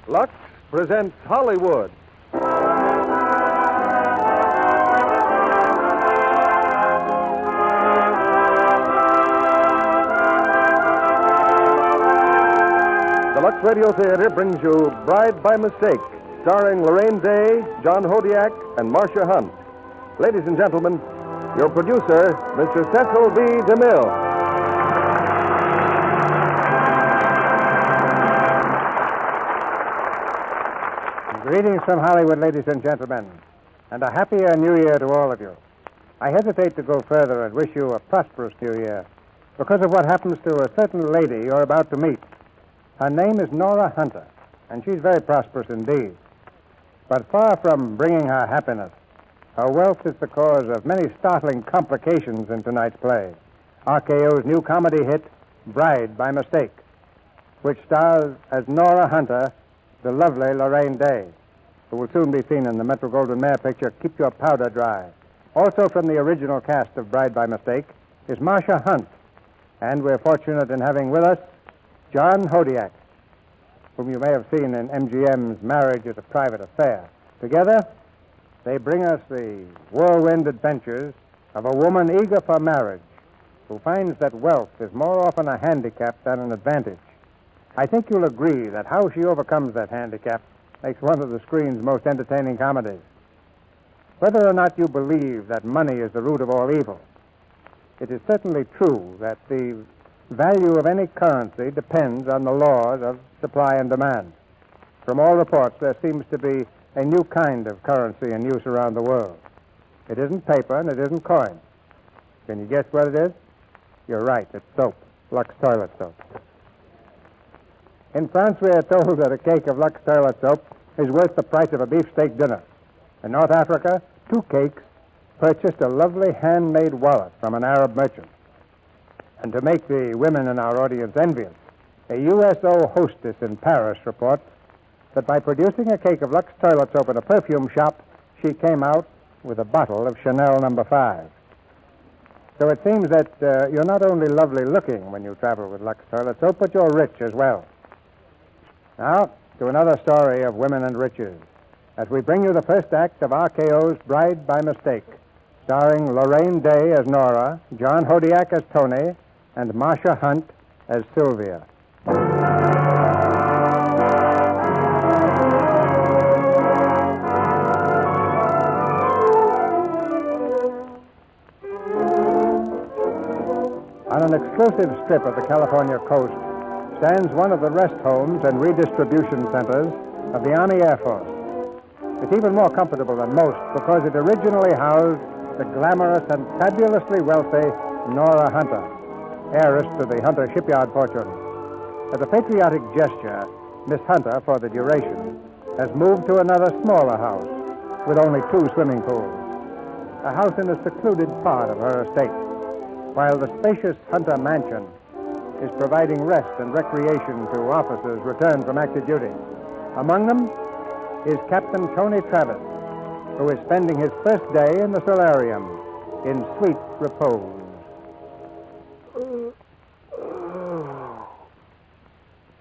Lux presents Hollywood. The Lux Radio Theater brings you Bride by Mistake, starring Lorraine Day, John Hodiak, and Marcia Hunt. Ladies and gentlemen, your producer, Mr. Cecil B. DeMille. Greetings from Hollywood, ladies and gentlemen, and a happier New Year to all of you. I hesitate to go further and wish you a prosperous New Year because of what happens to a certain lady you're about to meet. Her name is Nora Hunter, and she's very prosperous indeed. But far from bringing her happiness, her wealth is the cause of many startling complications in tonight's play, RKO's new comedy hit, Bride by Mistake, which stars as Nora Hunter the lovely Lorraine Day, who will soon be seen in the Metro-Goldwyn-Mayer picture, Keep Your Powder Dry. Also from the original cast of Bride by Mistake is Marcia Hunt, and we're fortunate in having with us John Hodiak, whom you may have seen in MGM's Marriage is a Private Affair. Together, they bring us the whirlwind adventures of a woman eager for marriage who finds that wealth is more often a handicap than an advantage. I think you'll agree that how she overcomes that handicap makes one of the screen's most entertaining comedies. Whether or not you believe that money is the root of all evil, it is certainly true that the value of any currency depends on the laws of supply and demand. From all reports, there seems to be a new kind of currency in use around the world. It isn't paper and it isn't coin. Can you guess what it is? You're right, it's soap. Lux toilet soap. In France, we are told that a cake of Lux toilet soap is worth the price of a beefsteak dinner. In North Africa, 2 cakes purchased a lovely handmade wallet from an Arab merchant. And to make the women in our audience envious, a USO hostess in Paris reports that by producing a cake of Lux toilet soap in a perfume shop, she came out with a bottle of Chanel No. 5. So it seems that you're not only lovely looking when you travel with Lux toilet soap, but you're rich as well. Now, to another story of women and riches, as we bring you the first act of RKO's Bride by Mistake, starring Lorraine Day as Nora, John Hodiak as Tony, and Marcia Hunt as Sylvia. On an exclusive strip of the California coast stands one of the rest homes and redistribution centers of the Army Air Force. It's even more comfortable than most because it originally housed the glamorous and fabulously wealthy Nora Hunter, heiress to the Hunter shipyard fortune. As a patriotic gesture, Miss Hunter, for the duration, has moved to another smaller house with only 2 swimming pools, a house in a secluded part of her estate, while the spacious Hunter mansion is providing rest and recreation to officers returned from active duty. Among them is Captain Tony Travis, who is spending his first day in the solarium in sweet repose.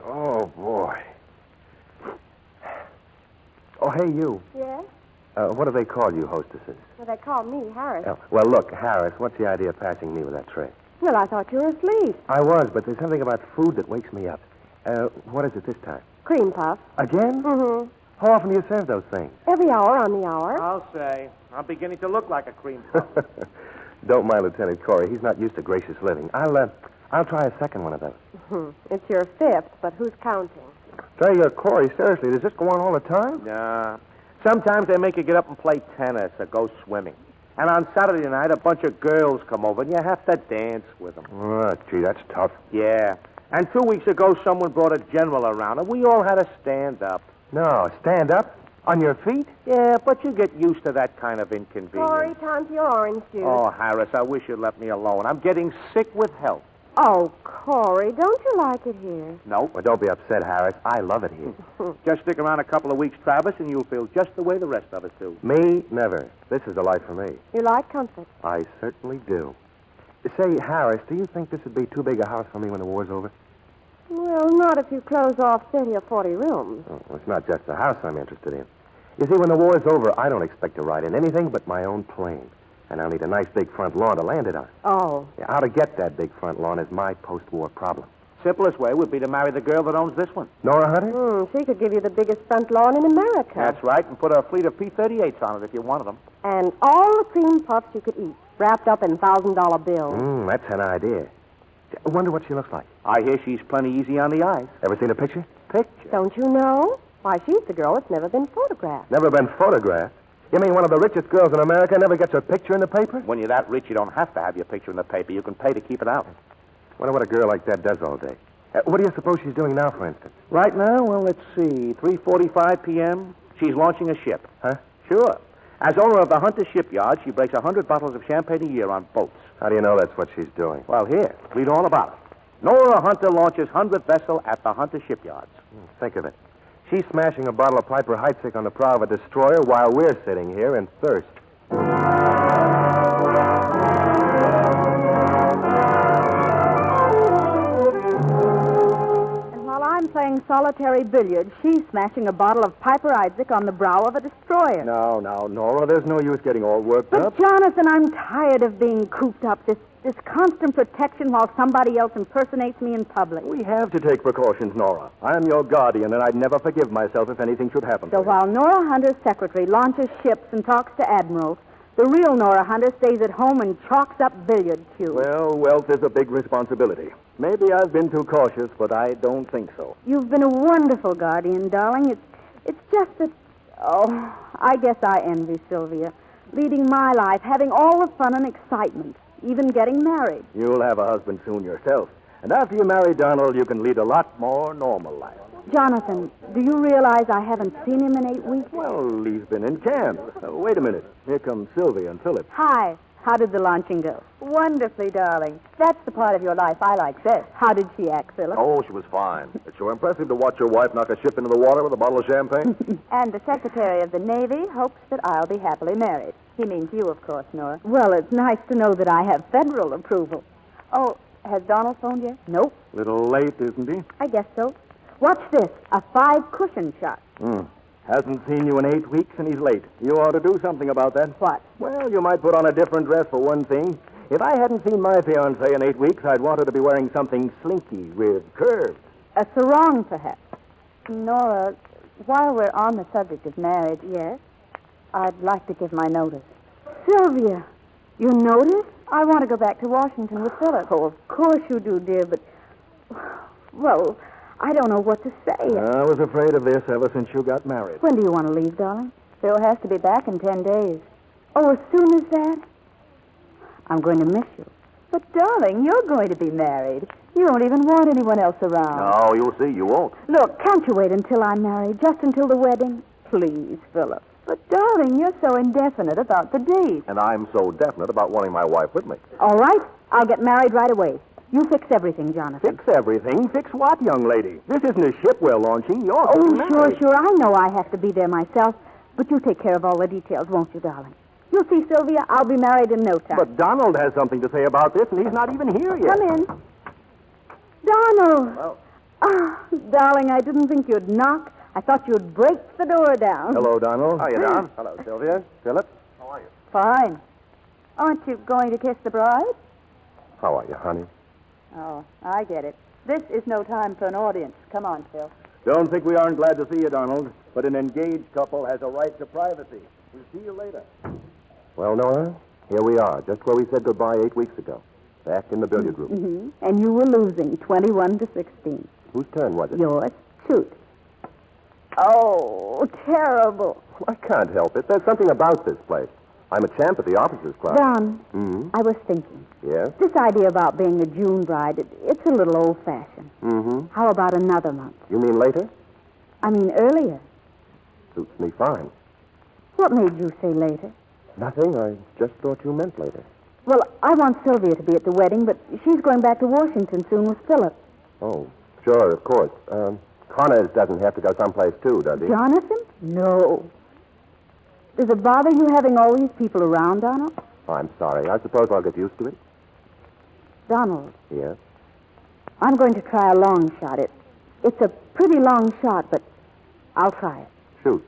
Oh, boy. Oh, hey, you. Yes? What do they call you, hostesses? Well, they call me Harris. Oh, well, look, Harris, what's the idea of passing me with that tray? Well, I thought you were asleep. I was, but there's something about food that wakes me up. What is it this time? Cream puff. Again? Mm-hmm. How often do you serve those things? Every hour on the hour. I'll say. I'm beginning to look like a cream puff. Don't mind Lieutenant Corey. He's not used to gracious living. I'll try a second one of those. Mm-hmm. It's your 5th, but who's counting? Say, Corey, seriously, does this go on all the time? Nah. Sometimes they make you get up and play tennis or go swimming. And on Saturday night, a bunch of girls come over, and you have to dance with them. Oh, gee, that's tough. Yeah. And 2 weeks ago, someone brought a general around, and we all had to stand up. No, stand up? On your feet? Yeah, but you get used to that kind of inconvenience. Corey, time for your orange juice. Oh, Harris, I wish you'd let me alone. I'm getting sick with health. Oh, Corey, don't you like it here? Nope. Well, don't be upset, Harris. I love it here. Just stick around a couple of weeks, Travis, and you'll feel just the way the rest of us do. Me? Never. This is the life for me. You like comfort? I certainly do. Say, Harris, do you think this would be too big a house for me when the war's over? Well, not if you close off 30 or 40 rooms. Oh, well, it's not just the house I'm interested in. You see, when the war's over, I don't expect to ride in anything but my own plane. And I'll need a nice big front lawn to land it on. Oh. Yeah, how to get that big front lawn is my post-war problem. Simplest way would be to marry the girl that owns this one. Nora Hunter? She could give you the biggest front lawn in America. That's right, and put a fleet of P-38s on it if you wanted them. And all the cream puffs you could eat, wrapped up in $1,000 bills. That's an idea. I wonder what she looks like. I hear she's plenty easy on the eyes. Ever seen a picture? Picture? Don't you know? Why, she's the girl that's never been photographed. Never been photographed? You mean one of the richest girls in America never gets her picture in the paper? When you're that rich, you don't have to have your picture in the paper. You can pay to keep it out. Wonder what a girl like that does all day. What do you suppose she's doing now, for instance? Right now, well, let's see, 3:45 p.m., she's launching a ship. Huh? Sure. As owner of the Hunter shipyard, she breaks 100 bottles of champagne a year on boats. How do you know that's what she's doing? Well, here, read all about it. Nora Hunter launches 100th vessel at the Hunter shipyards. Think of it. She's smashing a bottle of Piper Heidsieck on the prow of a destroyer while we're sitting here in thirst. And while I'm playing solitary billiards, she's smashing a bottle of Piper Heidsieck on the brow of a destroyer. No, Nora, there's no use getting all worked But, Jonathan, I'm tired of being cooped up, this constant protection while somebody else impersonates me in public. We have to take precautions, Nora. I'm your guardian, and I'd never forgive myself if anything should happen So to you. while Nora Hunter's secretary launches ships and talks to admirals, the real Nora Hunter stays at home and chalks up billiard cues. Well, wealth is a big responsibility. Maybe I've been too cautious, but I don't think so. You've been a wonderful guardian, darling. It's just that... Oh, I guess I envy Sylvia. Leading my life, having all the fun and excitement. Even getting married. You'll have a husband soon yourself. And after you marry Donald, you can lead a lot more normal life. Jonathan, do you realize I haven't seen him in 8 weeks? Well, he's been in camp. Wait a minute. Here come Sylvia and Philip. Hi. How did the launching go? Wonderfully, darling. That's the part of your life I like best. How did she act, Philip? Oh, she was fine. It's so impressive to watch your wife knock a ship into the water with a bottle of champagne. And the Secretary of the Navy hopes that I'll be happily married. He means you, of course, Nora. Well, it's nice to know that I have federal approval. Oh, has Donald phoned yet? Nope. Little late, isn't he? I guess so. Watch this. A 5-cushion shot. Hasn't seen you in 8 weeks, and he's late. You ought to do something about that. What? Well, you might put on a different dress for one thing. If I hadn't seen my fiancée in 8 weeks, I'd want her to be wearing something slinky with curves. A sarong, perhaps. Nora, while we're on the subject of marriage, Yes? I'd like to give my notice. Sylvia, you notice? I want to go back to Washington with Philip. Oh, of course you do, dear, but... Well, I don't know what to say. I was afraid of this ever since you got married. When do you want to leave, darling? Phil has to be back in 10 days. Oh, as soon as that? I'm going to miss you. But, darling, you're going to be married. You don't even want anyone else around. No, you'll see. You won't. Look, can't you wait until I'm married? Just until the wedding? Please, Philip. But, darling, you're so indefinite about the date. And I'm so definite about wanting my wife with me. All right. I'll get married right away. You fix everything, Jonathan. Fix everything? Fix what, young lady? This isn't a ship we're launching. You're Oh, getting married. sure. I know I have to be there myself. But you take care of all the details, won't you, darling? You'll see, Sylvia, I'll be married in no time. But Donald has something to say about this, and he's not even here yet. Come in. Donald! Well. Ah, darling, I didn't think you'd knock. I thought you'd break the door down. Hello, Donald. How you, Don? Hello, Sylvia. Philip. How are you? Fine. Aren't you going to kiss the bride? How are you, honey? Oh, I get it. This is no time for an audience. Come on, Phil. Don't think we aren't glad to see you, Donald. But an engaged couple has a right to privacy. We'll see you later. Well, Nora, here we are, just where we said goodbye 8 weeks ago. Back in the billiard room. Mm-hmm. And you were losing 21-16. Whose turn was it? Yours. Shoot. Oh, terrible. I can't help it. There's something about this place. I'm a champ at the officers' club. Don, Mm-hmm. I was thinking. Yes? This idea about being a June bride, it's a little old-fashioned. Mm-hmm. How about another month? You mean later? I mean earlier. Suits me fine. What made you say later? Nothing. I just thought you meant later. Well, I want Sylvia to be at the wedding, but she's going back to Washington soon with Philip. Oh, sure, of course. Connors doesn't have to go someplace, too, does he? Jonathan? No. Does it bother you having all these people around, Donald? I'm sorry. I suppose I'll get used to it. Donald, Yes? I'm going to try a long shot. It's a pretty long shot, but I'll try it. Shoot.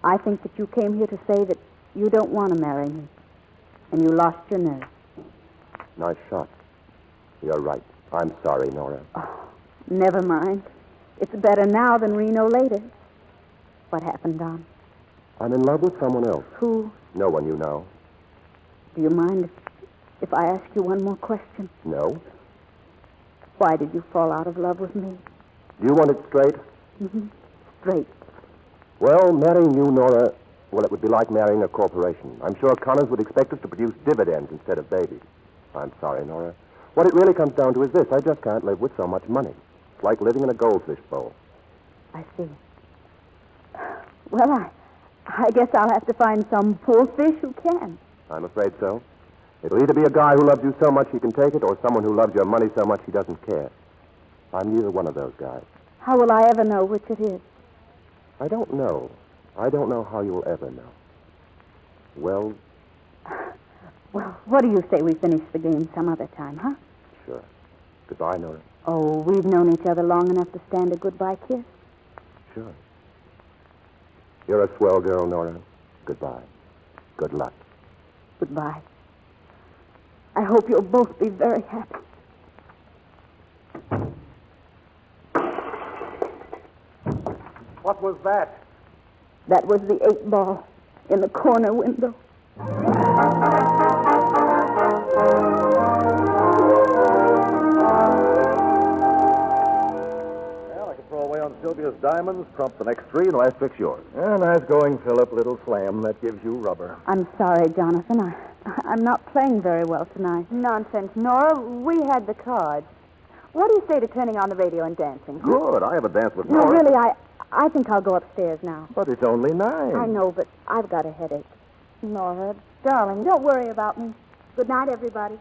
I think that you came here to say that you don't want to marry me, and you lost your nerve. Nice shot. You're right. I'm sorry, Nora. Oh, never mind. It's better now than Reno later. What happened, Don? I'm in love with someone else. Who? No one you know. Do you mind if I ask you one more question? No. Why did you fall out of love with me? Do you want it straight? Mm-hmm. Straight. Well, marrying you, Nora, well, it would be like marrying a corporation. I'm sure Connors would expect us to produce dividends instead of babies. I'm sorry, Nora. What it really comes down to is this. I just can't live with so much money. It's like living in a goldfish bowl. I see. Well, I guess I'll have to find some poor fish who can. I'm afraid so. It'll either be a guy who loves you so much he can take it, or someone who loves your money so much he doesn't care. I'm neither one of those guys. How will I ever know which it is? I don't know. I don't know how you'll ever know. Well, what do you say we finish the game some other time, huh? Sure. Goodbye, Nora. Oh, we've known each other long enough to stand a goodbye kiss. Sure. You're a swell girl, Nora. Goodbye. Good luck. Goodbye. I hope you'll both be very happy. What was that? That was the 8-ball in the corner window. Well, I can throw away on Sylvia's diamonds, trump the next 3, and the last 6 yours. Nice going, Philip. Little slam. That gives you rubber. I'm sorry, Jonathan. I'm not playing very well tonight. Nonsense, Nora. We had the cards. What do you say to turning on the radio and dancing? Good. I have a dance with No, Nora. really, I think I'll go upstairs now. But it's only 9. I know, but I've got a headache. Nora, darling, don't worry about me. Good night, everybody.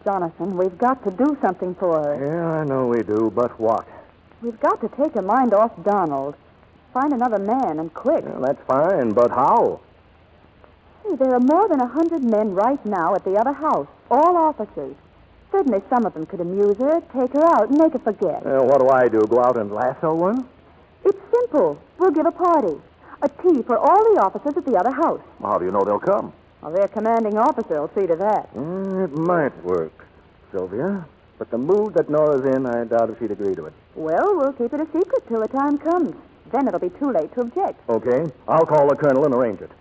Jonathan, we've got to do something for her. Yeah, I know we do, but what? We've got to take her mind off Donald. Find another man, and quick. Well, that's fine, but how? Hey, there are more than 100 men right now at the other house, all officers. Certainly some of them could amuse her, take her out, and make her forget. What do? Go out and lasso one? It's simple. We'll give a party. A tea for all the officers at the other house. How do you know they'll come? Well, their commanding officer will see to that. It might work, Sylvia. But the mood that Nora's in, I doubt if she'd agree to it. Well, we'll keep it a secret till the time comes. Then it'll be too late to object. Okay. I'll call the colonel and arrange it.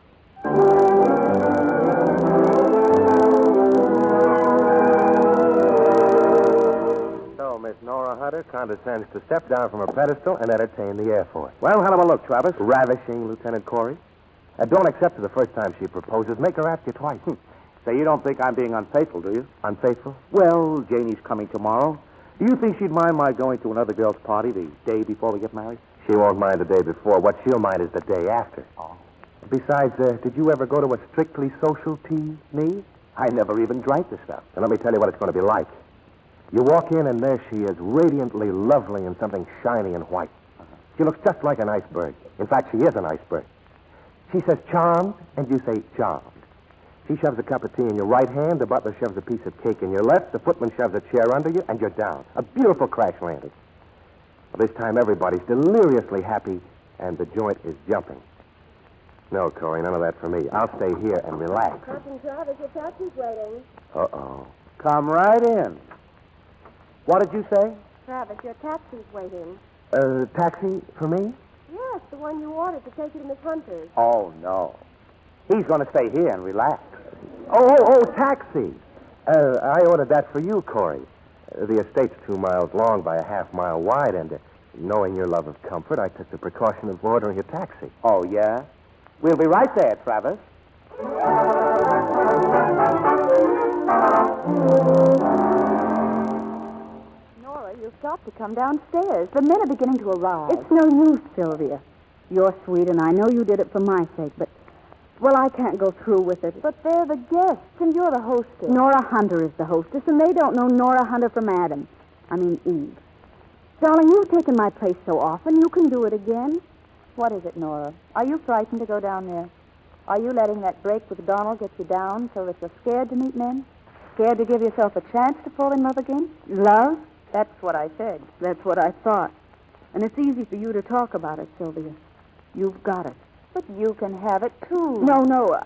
So, Miss Nora Hunter condescends to step down from her pedestal and entertain the Air Force. Well, how do I look, Travis? Ravishing, Lieutenant Corey. Don't accept her the first time she proposes. Make her ask you twice. So you don't think I'm being unfaithful, do you? Unfaithful? Well, Janie's coming tomorrow. Do you think she'd mind my going to another girl's party the day before we get married? She won't mind the day before. What she'll mind is the day after. Oh. Besides, did you ever go to a strictly social tea, me? I never even drank the stuff. And let me tell you what it's going to be like. You walk in, and there she is, radiantly lovely in something shiny and white. She looks just like an iceberg. In fact, she is an iceberg. She says charmed, and you say charmed. She shoves a cup of tea in your right hand, the butler shoves a piece of cake in your left, the footman shoves a chair under you, and you're down. A beautiful crash landing. Well, this time everybody's deliriously happy, and the joint is jumping. No, Corey, none of that for me. I'll stay here and relax. Captain Travis, your taxi's waiting. Uh-oh. Come right in. What did you say? Travis, your taxi's waiting. Taxi for me? Yes, the one you ordered to take you to Miss Hunter's. Oh, no. He's going to stay here and relax. Oh, taxi. I ordered that for you, Corey. The estate's 2 miles long by a half-mile wide, and knowing your love of comfort, I took the precaution of ordering a taxi. Oh, yeah? We'll be right there, Travis. Nora, you've got to come downstairs. The men are beginning to arrive. It's no use, Sylvia. You're sweet, and I know you did it for my sake, but... Well, I can't go through with it. But they're the guests, and you're the hostess. Nora Hunter is the hostess, and they don't know Nora Hunter from Adam. I mean, Eve. Darling, you've taken my place so often, you can do it again. What is it, Nora? Are you frightened to go down there? Are you letting that break with Donald get you down so that you're scared to meet men? Scared to give yourself a chance to fall in love again? Love? That's what I said. That's what I thought. And it's easy for you to talk about it, Sylvia. You've got it. But you can have it, too. No.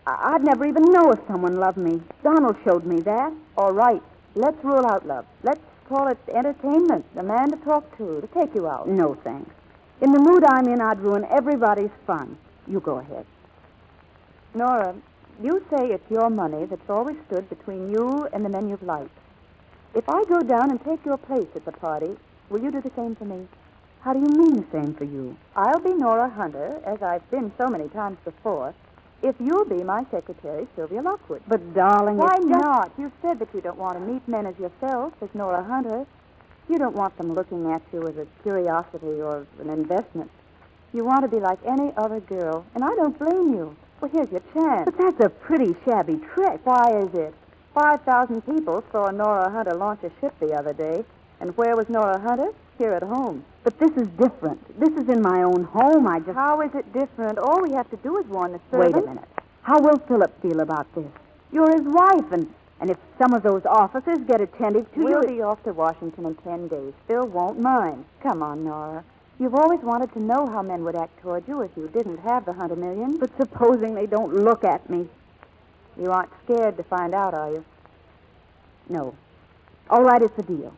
I'd never even know if someone loved me. Donald showed me that. All right. Let's rule out love. Let's call it entertainment. A man to talk to take you out. No, thanks. In the mood I'm in, I'd ruin everybody's fun. You go ahead. Nora, you say it's your money that's always stood between you and the men you've liked. If I go down and take your place at the party, will you do the same for me? How do you mean the same for you? I'll be Nora Hunter, as I've been so many times before, if you'll be my secretary, Sylvia Lockwood. But, darling, Why it's just... not? You said that you don't want to meet men as yourself, as Nora Hunter. You don't want them looking at you as a curiosity or an investment. You want to be like any other girl, and I don't blame you. Well, here's your chance. But that's a pretty shabby trick. Why is it? 5,000 people saw Nora Hunter launch a ship the other day, and where was Nora Hunter? Here at home. But this is different. This is in my own home. How is it different? All we have to do is warn the servants. Wait a minute. How will Philip feel about this? You're his wife, and if some of those officers get attended to We'll you... be off to Washington in 10 days. Phil won't mind. Come on, Nora. You've always wanted to know how men would act toward you if you didn't have the $100 million. But supposing they don't look at me? You aren't scared to find out, are you? No. All right, it's a deal.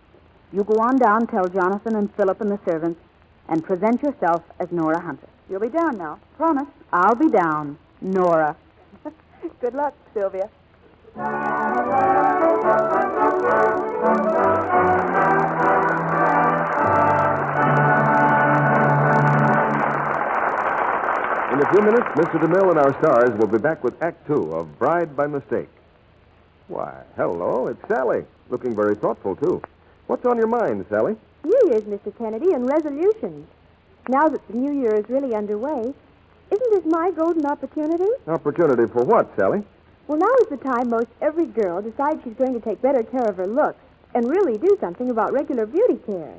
You go on down, tell Jonathan and Philip and the servants, and present yourself as Nora Hunter. You'll be down now. Promise. I'll be down, Nora. Good luck, Sylvia. In a few minutes, Mr. DeMille and our stars will be back with Act Two of Bride by Mistake. Why, hello, it's Sally. Looking very thoughtful, too. What's on your mind, Sally? New Year's, Mr. Kennedy, and resolutions. Now that the new year is really underway, isn't this my golden opportunity? Opportunity for what, Sally? Well, now is the time most every girl decides she's going to take better care of her looks and really do something about regular beauty care.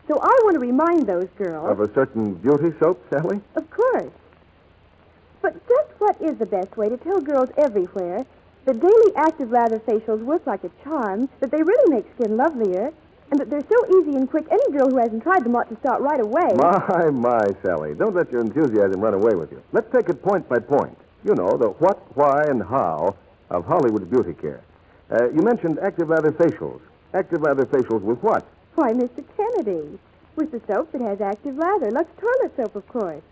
So I want to remind those girls... Of a certain beauty soap, Sally? Of course. But just what is the best way to tell girls everywhere that daily active lather facials work like a charm, that they really make skin lovelier, and that they're so easy and quick any girl who hasn't tried them ought to start right away? My, Sally. Don't let your enthusiasm run away with you. Let's take it point by point. You know, the what, why, and how of Hollywood beauty care. You mentioned active lather facials. Active lather facials with what? Why, Mr. Kennedy, with the soap that has active lather. Lux toilet soap, of course.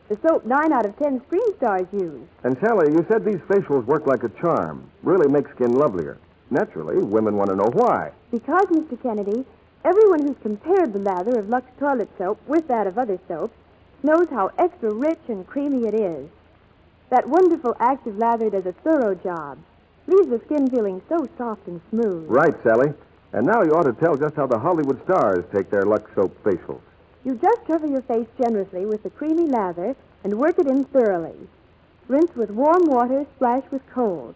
The soap 9 out of 10 screen stars use. And, Sally, you said these facials work like a charm, really make skin lovelier. Naturally, women want to know why. Because, Mr. Kennedy, everyone who's compared the lather of Lux toilet soap with that of other soaps knows how extra rich and creamy it is. That wonderful active lather does a thorough job. Leaves the skin feeling so soft and smooth. Right, Sally. And now you ought to tell just how the Hollywood stars take their Lux soap facials. You just cover your face generously with the creamy lather and work it in thoroughly. Rinse with warm water, splash with cold.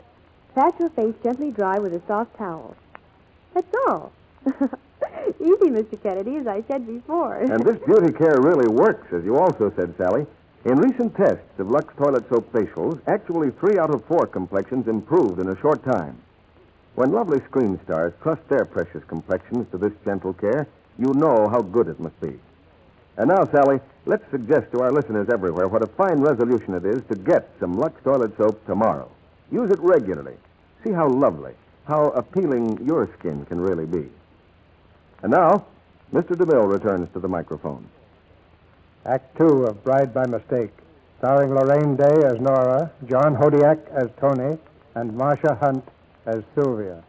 Pat your face gently dry with a soft towel. That's all. Easy, Mr. Kennedy, as I said before. And this beauty care really works, as you also said, Sally. In recent tests of Lux toilet soap facials, actually 3 out of 4 complexions improved in a short time. When lovely screen stars trust their precious complexions to this gentle care, you know how good it must be. And now, Sally, let's suggest to our listeners everywhere what a fine resolution it is to get some Lux toilet soap tomorrow. Use it regularly. See how lovely, how appealing your skin can really be. And now, Mr. DeMille returns to the microphone. Act Two of Bride by Mistake, starring Lorraine Day as Nora, John Hodiak as Tony, and Marcia Hunt as Sylvia.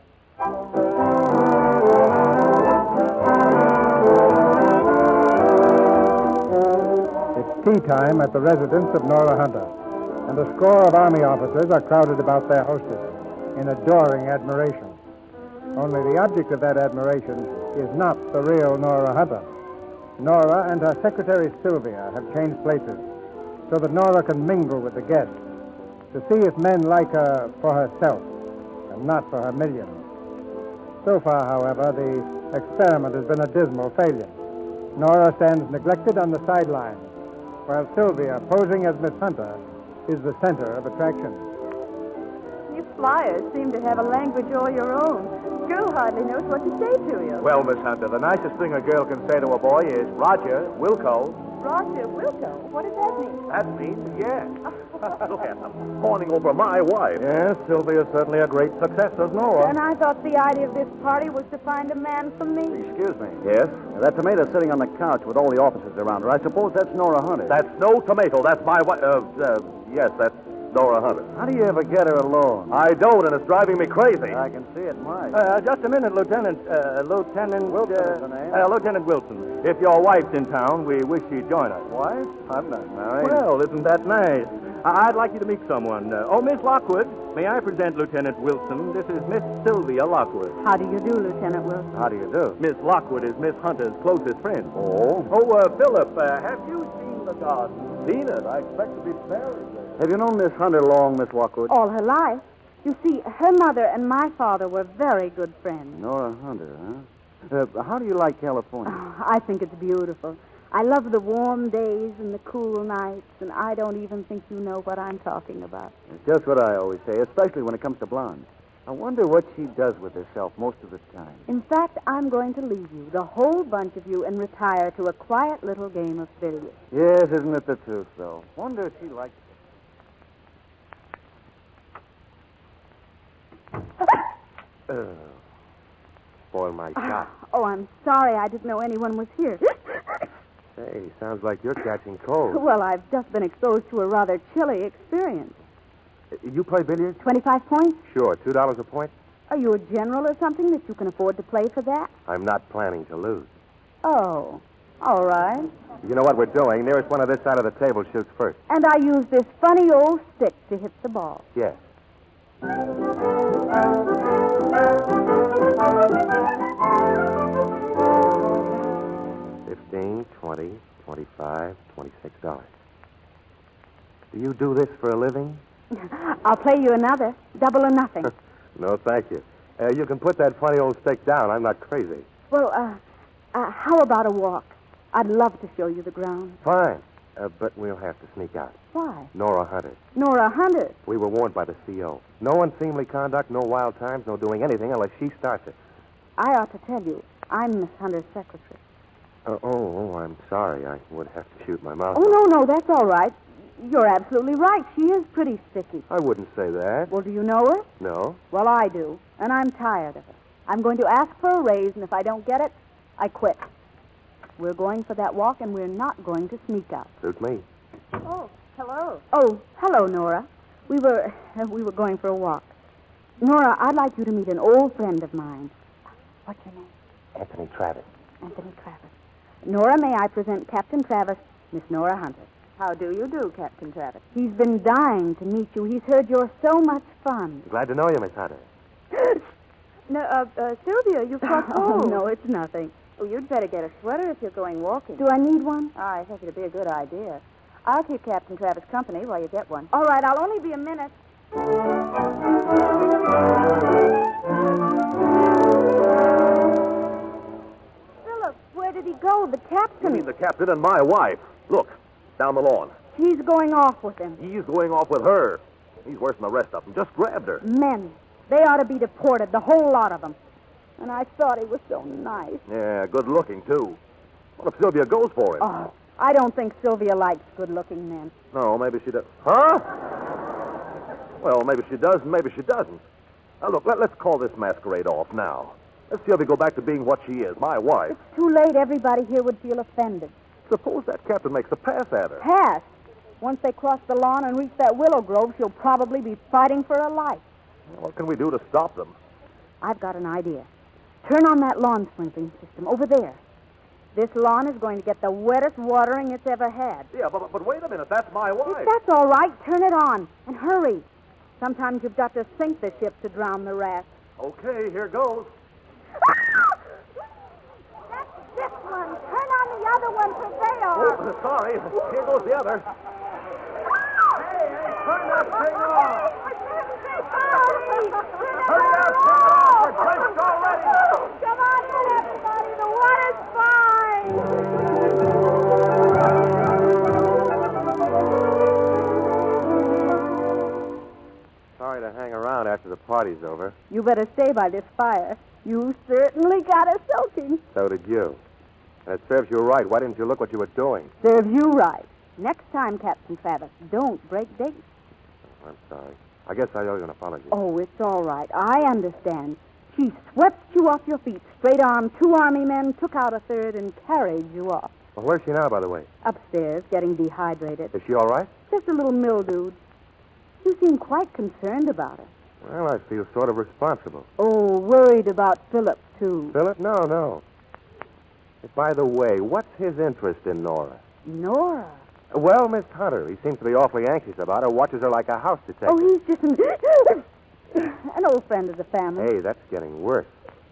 It's tea time at the residence of Nora Hunter, and a score of Army officers are crowded about their hostess in adoring admiration. Only the object of that admiration is not the real Nora Hunter. Nora and her secretary Sylvia have changed places so that Nora can mingle with the guests to see if men like her for herself and not for her millions. So far, however, the experiment has been a dismal failure. Nora stands neglected on the sidelines, while Sylvia, posing as Miss Hunter, is the center of attraction. You flyers seem to have a language all your own. Girl hardly knows what to say to you. Well, Miss Hunter, the nicest thing a girl can say to a boy is, Roger, Wilco. Roger Wilco? What does that mean? That means yes. Look at them, fawning over my wife. Yes, Sylvia's certainly a great success as Nora. And I thought the idea of this party was to find a man for me. Excuse me. Yes? That tomato's sitting on the couch with all the officers around her. I suppose that's Nora Hunter. That's no tomato. That's my wife. Yes, that's Nora Hunter. How do you ever get her alone? I don't, and it's driving me crazy. I can see it might. Just a minute, Lieutenant. Lieutenant Wilson is the name. Lieutenant Wilson. If your wife's in town, we wish she'd join us. Wife? I'm not married. Well, isn't that nice? I'd like you to meet someone. Miss Lockwood. May I present Lieutenant Wilson? This is Miss Sylvia Lockwood. How do you do, Lieutenant Wilson? How do you do? Miss Lockwood is Miss Hunter's closest friend. Oh? Philip, have you seen the garden? Seen it. I expect to be buried there. Have you known Miss Hunter long, Miss Lockwood? All her life. You see, her mother and my father were very good friends. Nora Hunter, huh? How do you like California? Oh, I think it's beautiful. I love the warm days and the cool nights, and I don't even think you know what I'm talking about. It's just what I always say, especially when it comes to blondes. I wonder what she does with herself most of the time. In fact, I'm going to leave you, the whole bunch of you, and retire to a quiet little game of billiards. Yes, isn't it the truth, though? Wonder if she likes it. Spoil my shot. Oh, I'm sorry. I didn't know anyone was here. Hey, sounds like you're catching cold. Well, I've just been exposed to a rather chilly experience. You play billiards? 25 points? Sure. $2 a point? Are you a general or something that you can afford to play for that? I'm not planning to lose. Oh, all right. You know what we're doing? Nearest one of this side of the table shoots first. And I use this funny old stick to hit the ball. Yes. 15, 20, 25, $26. Do you do this for a living? I'll play you another. Double or nothing. No, thank you. You can put that funny old stick down. I'm not crazy. Well, how about a walk? I'd love to show you the ground. Fine. But we'll have to sneak out. Why? Nora Hunter. Nora Hunter. We were warned by the CO. No unseemly conduct, no wild times, no doing anything unless she starts it. I ought to tell you, I'm Miss Hunter's secretary. I'm sorry. I would have to shoot my mouth. Oh, no, that's all right. You're absolutely right. She is pretty sticky. I wouldn't say that. Well, do you know her? No. Well, I do, and I'm tired of her. I'm going to ask for a raise, and if I don't get it, I quit. We're going for that walk, and we're not going to sneak out. Suits me. Oh, hello. Oh, hello, Nora. We were going for a walk. Nora, I'd like you to meet an old friend of mine. What's your name? Anthony Travis. Anthony Travis. Nora, may I present Captain Travis, Miss Nora Hunter. How do you do, Captain Travis? He's been dying to meet you. He's heard you're so much fun. Glad to know you, Miss Hunter. No, Sylvia, you've got Oh, cold. no, it's nothing. Oh, you'd better get a sweater if you're going walking. Do I need one? I think it'd be a good idea. I'll keep Captain Travis company while you get one. All right, I'll only be a minute. Philip, where did he go? The You captain. mean the captain and my wife. Look, down the lawn. He's going off with him. He's going off with her. He's worse than the rest of them. Just grabbed her. Men. They ought to be deported, the whole lot of them. And I thought he was so nice. Yeah, good looking, too. What if Sylvia goes for him? Oh, I don't think Sylvia likes good-looking men. No, maybe she does. Huh? Well, maybe she does, and maybe she doesn't. Now, look, let's call this masquerade off now. Let Sylvia go back to being what she is, my wife. It's too late. Everybody here would feel offended. Suppose that captain makes a pass at her. Pass. Once they cross the lawn and reach that willow grove, she'll probably be fighting for her life. What can we do to stop them? I've got an idea. Turn on that lawn sprinkling system over there. This lawn is going to get the wettest watering it's ever had. Yeah, but wait a minute. That's my wife. If that's all right, turn it on. And hurry. Sometimes you've got to sink the ship to drown the rats. Okay, here goes. That's this one. Turn on the other one for sale. Oh, sorry. Here goes the other. Hey, turn that thing off. Hurry up, turn it off. We're drenched already. Come on in, everybody. The water's fine. Sorry to hang around party's over. You better stay by this fire. You certainly got us soaking. So did you. And it serves you right. Why didn't you look what you were doing? Serves you right. Next time, Captain Travis, don't break dates. I'm sorry. I guess I owe you an apology. Oh, it's all right. I understand. She swept you off your feet, straight-armed 2 Army men, took out a third, and carried you off. Well, where's she now, by the way? Upstairs, getting dehydrated. Is she all right? Just a little mildewed. You seem quite concerned about her. Well, I feel sort of responsible. Oh, worried about Philip, too. Philip? No. By the way, what's his interest in Nora? Nora? Well, Miss Hunter. He seems to be awfully anxious about her, watches her like a house detective. Oh, he's just an old friend of the family. Hey, that's getting worse.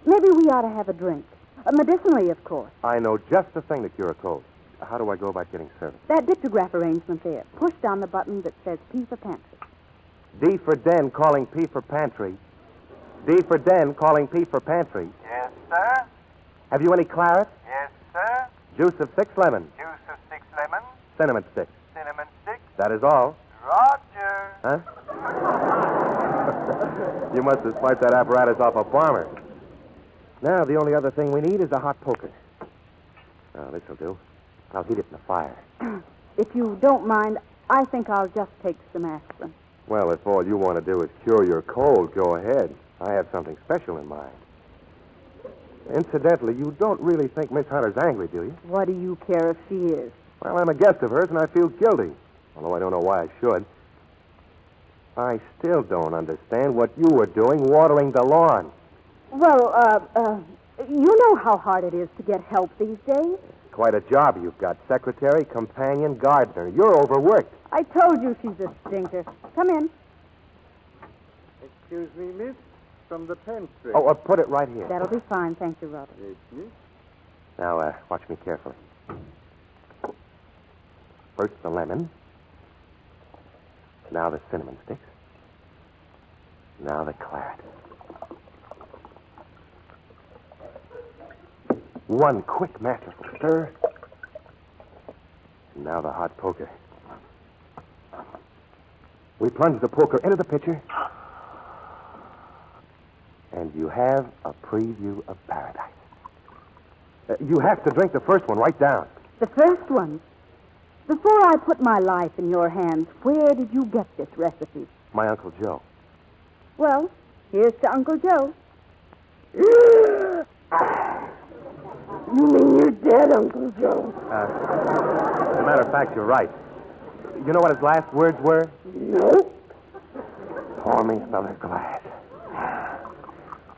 Maybe we ought to have a drink. Medicinally, of course. I know just the thing to cure a cold. How do I go about getting service? That dictograph arrangement there. Push down the button that says P for pantry. D for Den, calling P for pantry. D for Den, calling P for pantry. Yes, sir. Have you any claret? Yes, sir. Juice of 6 lemon. Juice of 6 lemon. Cinnamon stick. Cinnamon stick. That is all. Roger. Huh? You must have swiped that apparatus off a bomber. Now, the only other thing we need is a hot poker. Oh, this'll do. I'll heat it in the fire. If you don't mind, I think I'll just take some aspirin. Well, if all you want to do is cure your cold, go ahead. I have something special in mind. Incidentally, you don't really think Miss Hunter's angry, do you? What do you care if she is? Well, I'm a guest of hers, and I feel guilty. Although I don't know why I should. I still don't understand what you were doing watering the lawn. Well, you know how hard it is to get help these days. Quite a job you've got. Secretary, companion, gardener. You're overworked. I told you she's a stinker. Come in. Excuse me, miss. From the pantry. Oh, put it right here. That'll be fine. Thank you, Robert. Yes, miss. Now, watch me carefully. First the lemon. Now the cinnamon sticks. Now the claret. One quick masterful stir. And now the hot poker. We plunge the poker into the pitcher. And you have a preview of paradise. You have to drink the first one right down. The first one? Before I put my life in your hands, where did you get this recipe? My Uncle Joe. Well, here's to Uncle Joe. You mean you're dead, Uncle Joe? As a matter of fact, you're right. You know what his last words were? No. Pour me another glass.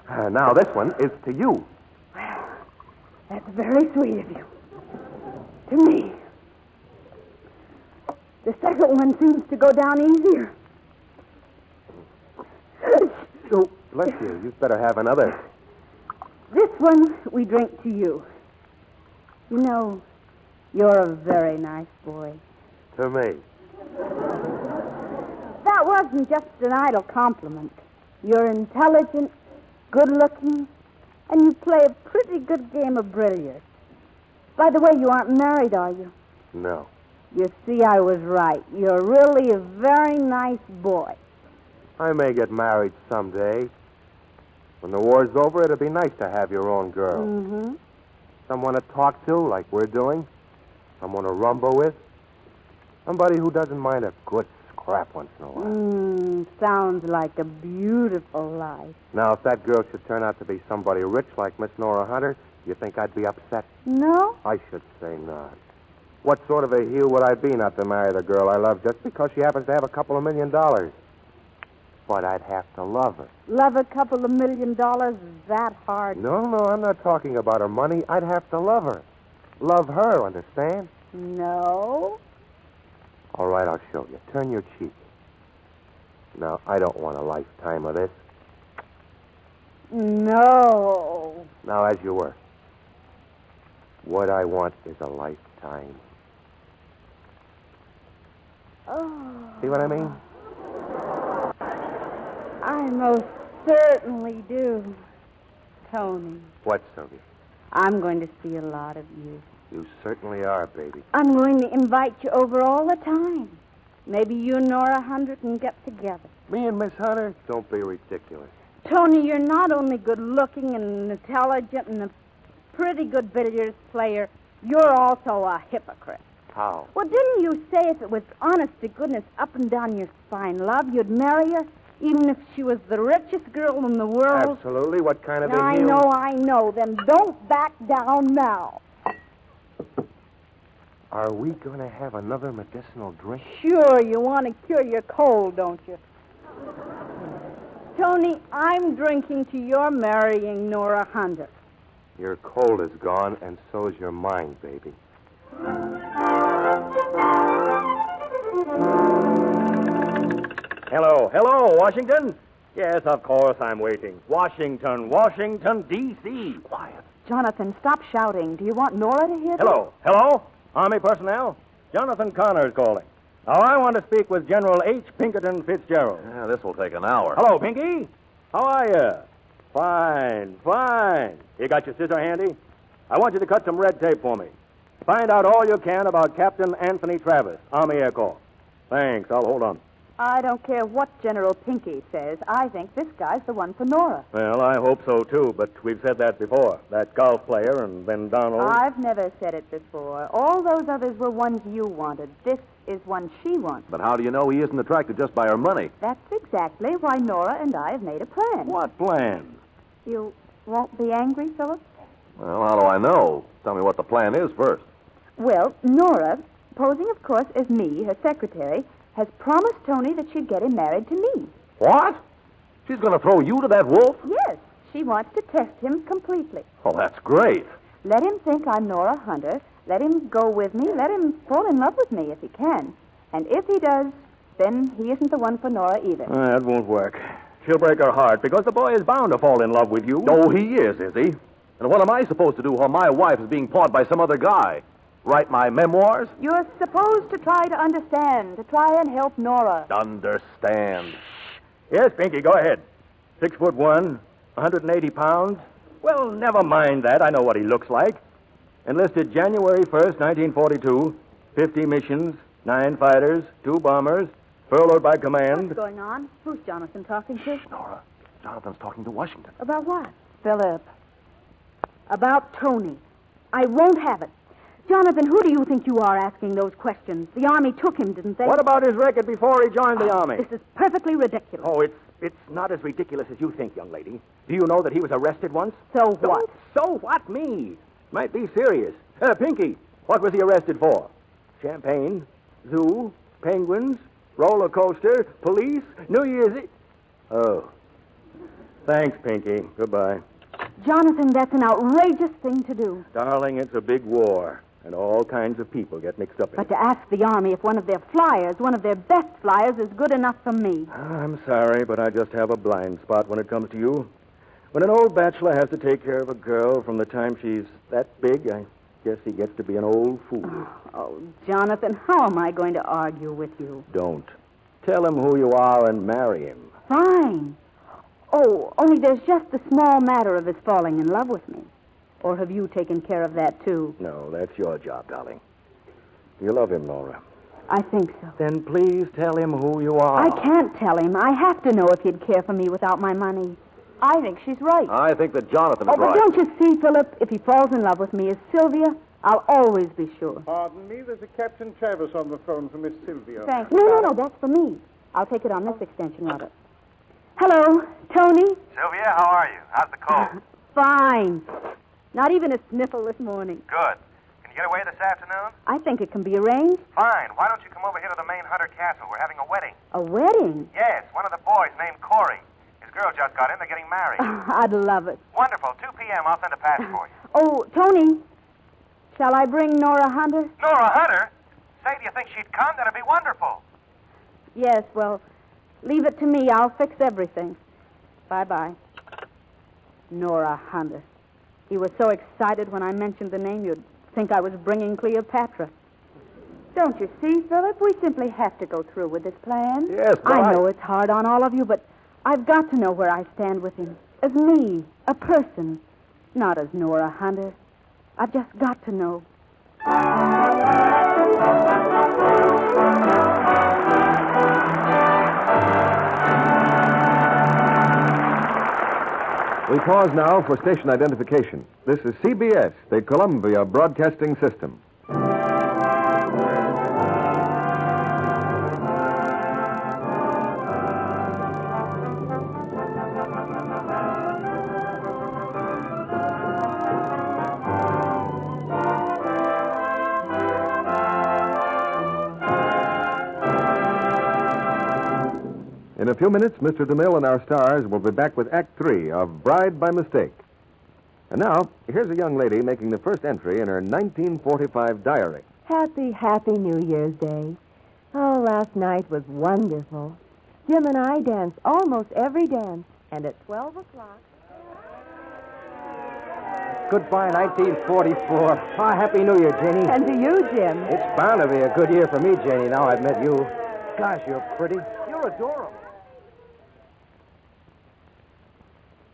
Now this one is to you. That's very sweet of you. To me. The second one seems to go down easier. Oh, bless you. You'd better have another. This one we drink to you. You know, you're a very nice boy. To me. That wasn't just an idle compliment. You're intelligent, good-looking, and you play a pretty good game of brilliance. By the way, you aren't married, are you? No. You see, I was right. You're really a very nice boy. I may get married someday. When the war's over, it'll be nice to have your own girl. Mm-hmm. Someone to talk to, like we're doing. Someone to rumble with. Somebody who doesn't mind a good scrap once in a while. Sounds like a beautiful life. Now, if that girl should turn out to be somebody rich like Miss Nora Hunter, you think I'd be upset? No? I should say not. What sort of a heel would I be not to marry the girl I love just because she happens to have a couple of $1 million? But I'd have to love her. Love a couple of $1 million is that hard? No, I'm not talking about her money. I'd have to love her. Love her, understand? No. All right, I'll show you. Turn your cheek. Now, I don't want a lifetime of this. No. Now, as you were. What I want is a lifetime. Oh. See what I mean? I most certainly do, Tony. What, Sylvia? I'm going to see a lot of you. You certainly are, baby. I'm going to invite you over all the time. Maybe you and Nora Hunter can get together. Me and Miss Hunter? Don't be ridiculous. Tony, you're not only good-looking and intelligent and a pretty good billiards player, you're also a hypocrite. How? Well, didn't you say if it was honest to goodness up and down your spine love, you'd marry her, even if she was the richest girl in the world? Absolutely. What kind of a I know. Then don't back down now. Are we going to have another medicinal drink? Sure, you want to cure your cold, don't you? Tony, I'm drinking to your marrying Nora Hunter. Your cold is gone, and so's your mind, baby. Hello, Washington? Yes, of course I'm waiting. Washington, D.C. Quiet. Jonathan, stop shouting. Do you want Nora to hear this? Hello? Army personnel? Jonathan Connor's calling. Now, I want to speak with General H. Pinkerton Fitzgerald. Yeah, this will take an hour. Hello, Pinky. How are you? Fine. You got your scissor handy? I want you to cut some red tape for me. Find out all you can about Captain Anthony Travis, Army Air Corps. Thanks. I'll hold on. I don't care what General Pinky says. I think this guy's the one for Nora. Well, I hope so, too, but we've said that before. That golf player and then Donald. I've never said it before. All those others were ones you wanted. This is one she wants. But how do you know he isn't attracted just by her money? That's exactly why Nora and I have made a plan. What plan? You won't be angry, Philip? Well, how do I know? Tell me what the plan is first. Well, Nora, posing, of course, as me, her secretary, has promised Tony that she'd get him married to me. What? She's going to throw you to that wolf? Yes. She wants to test him completely. Oh, that's great. Let him think I'm Nora Hunter. Let him go with me. Let him fall in love with me if he can. And if he does, then he isn't the one for Nora either. That won't work. She'll break her heart because the boy is bound to fall in love with you. Oh, he is he? And what am I supposed to do while my wife is being pawed by some other guy? Write my memoirs? You're supposed to try to understand, to try and help Nora. Understand. Yes, Pinky, go ahead. 6'1", 180 pounds. Well, never mind that. I know what he looks like. Enlisted January 1st, 1942. 50 missions, 9 fighters, 2 bombers, furloughed by command. What's going on? Who's Jonathan talking to? Nora, Jonathan's talking to Washington. About what? Philip. About Tony. I won't have it. Jonathan, who do you think you are asking those questions? The Army took him, didn't they? What about his record before he joined the Army? This is perfectly ridiculous. Oh, it's not as ridiculous as you think, young lady. Do you know that he was arrested once? So what? So what, me? Might be serious. Pinky, what was he arrested for? Champagne, zoo, penguins, roller coaster, police, New Year's Eve. Oh. Thanks, Pinky. Goodbye. Jonathan, that's an outrageous thing to do. Darling, it's a big war, and all kinds of people get mixed up in But it. to ask the Army if one of their flyers, one of their best flyers, is good enough for me. I'm sorry, but I just have a blind spot when it comes to you. When an old bachelor has to take care of a girl from the time she's that big, I guess he gets to be an old fool. Oh, Jonathan, how am I going to argue with you? Don't. Tell him who you are and marry him. Fine. Oh, only there's just the small matter of his falling in love with me. Or have you taken care of that, too? No, that's your job, darling. You love him, Nora. I think so. Then please tell him who you are. I can't tell him. I have to know if he'd care for me without my money. I think she's right. I think that Jonathan is Oh, but right. don't you see, Philip? If he falls in love with me as Sylvia, I'll always be sure. Pardon me, there's a Captain Travis on the phone for Miss Sylvia. Thanks. No, that's for me. I'll take it on this extension of it. Hello, Tony? Sylvia, how are you? How's the cold? Fine. Not even a sniffle this morning. Good. Can you get away this afternoon? I think it can be arranged. Fine. Why don't you come over here to the main Hunter Castle? We're having a wedding. A wedding? Yes, one of the boys named Corey. His girl just got in. They're getting married. I'd love it. Wonderful. 2 p.m. I'll send a pass for you. Oh, Tony, shall I bring Nora Hunter? Nora Hunter? Say, do you think she'd come? That'd be wonderful. Yes, well, leave it to me. I'll fix everything. Bye-bye. Nora Hunter. He was so excited when I mentioned the name, you'd think I was bringing Cleopatra. Don't you see, Philip? We simply have to go through with this plan. Yes, but I know it's hard on all of you, but I've got to know where I stand with him. As me, a person, not as Nora Hunter. I've just got to know. We pause now for station identification. This is CBS, the Columbia Broadcasting System. In a few minutes, Mr. DeMille and our stars will be back with Act 3 of Bride by Mistake. And now, here's a young lady making the first entry in her 1945 diary. Happy New Year's Day. Oh, last night was wonderful. Jim and I danced almost every dance, and at 12 o'clock... Goodbye, 1944. Happy New Year, Janie. And to you, Jim. It's bound to be a good year for me, Janie, now I've met you. Gosh, you're pretty. You're adorable.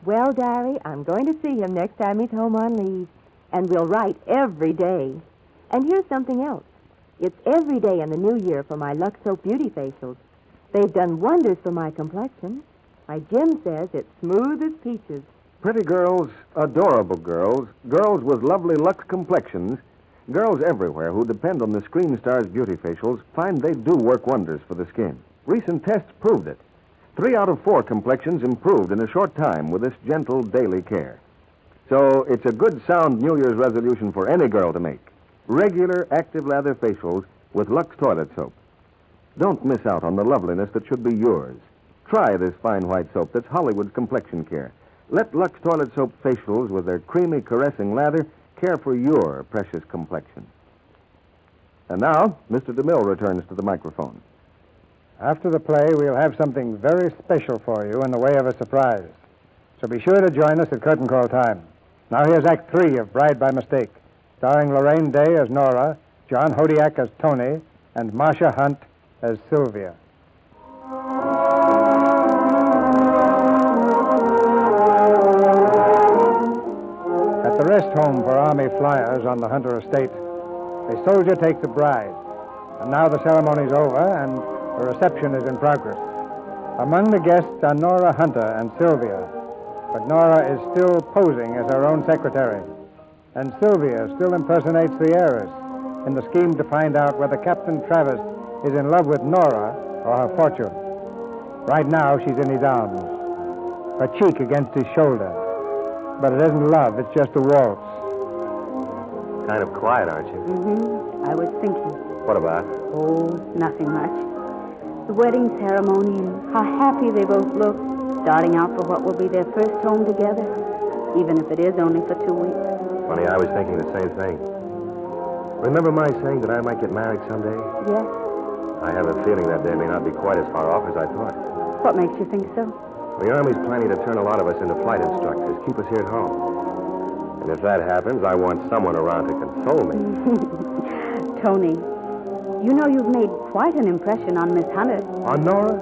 Well, diary, I'm going to see him next time he's home on leave. And we'll write every day. And here's something else. It's every day in the new year for my Lux Soap Beauty Facials. They've done wonders for my complexion. My Jim says it's smooth as peaches. Pretty girls, adorable girls, girls with lovely Lux complexions, girls everywhere who depend on the Screen Stars Beauty Facials find they do work wonders for the skin. Recent tests proved it. 3 out of 4 complexions improved in a short time with this gentle daily care. So it's a good, sound New Year's resolution for any girl to make. Regular active lather facials with Lux toilet soap. Don't miss out on the loveliness that should be yours. Try this fine white soap that's Hollywood's complexion care. Let Lux toilet soap facials with their creamy, caressing lather care for your precious complexion. And now, Mr. DeMille returns to the microphone. After the play, we'll have something very special for you in the way of a surprise. So be sure to join us at curtain call time. Now here's Act 3 of Bride by Mistake, starring Lorraine Day as Nora, John Hodiak as Tony, and Marcia Hunt as Sylvia. At the rest home for Army flyers on the Hunter estate, a soldier takes a bride. And now the ceremony's over, and the reception is in progress. Among the guests are Nora Hunter and Sylvia, but Nora is still posing as her own secretary, and Sylvia still impersonates the heiress in the scheme to find out whether Captain Travis is in love with Nora or her fortune. Right now, she's in his arms, her cheek against his shoulder. But it isn't love, it's just a waltz. Kind of quiet, aren't you? Mm-hmm. I was thinking. What about? Oh, nothing much. The wedding ceremony and how happy they both look, starting out for what will be their first home together, even if it is only for 2 weeks. Funny, I was thinking the same thing. Remember my saying that I might get married someday? Yes. I have a feeling that day may not be quite as far off as I thought. What makes you think so? The Army's planning to turn a lot of us into flight instructors, keep us here at home. And if that happens, I want someone around to console me. Tony, you know you've made quite an impression on Miss Hunter. On Nora?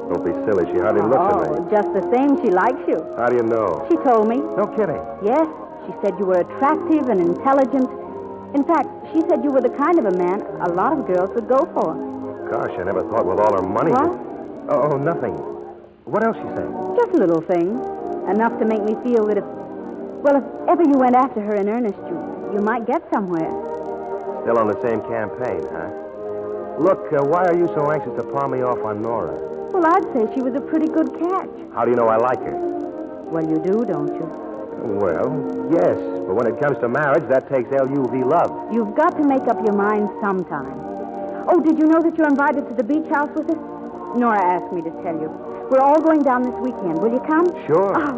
Don't be silly. She hardly looks at me. Just the same, she likes you. How do you know? She told me. No kidding. Yes, she said you were attractive and intelligent. In fact, she said you were the kind of a man a lot of girls would go for. Gosh, I never thought with all her money... What? Oh, nothing. What else she say? Just little things. Enough to make me feel that if ever you went after her in earnest, you might get somewhere. Still on the same campaign, huh? Look, why are you so anxious to palm me off on Nora? Well, I'd say she was a pretty good catch. How do you know I like her? Well, you do, don't you? Well, yes, but when it comes to marriage, that takes LUV love. You've got to make up your mind sometime. Oh, did you know that you're invited to the beach house with us? Nora asked me to tell you. We're all going down this weekend. Will you come? Sure. Oh,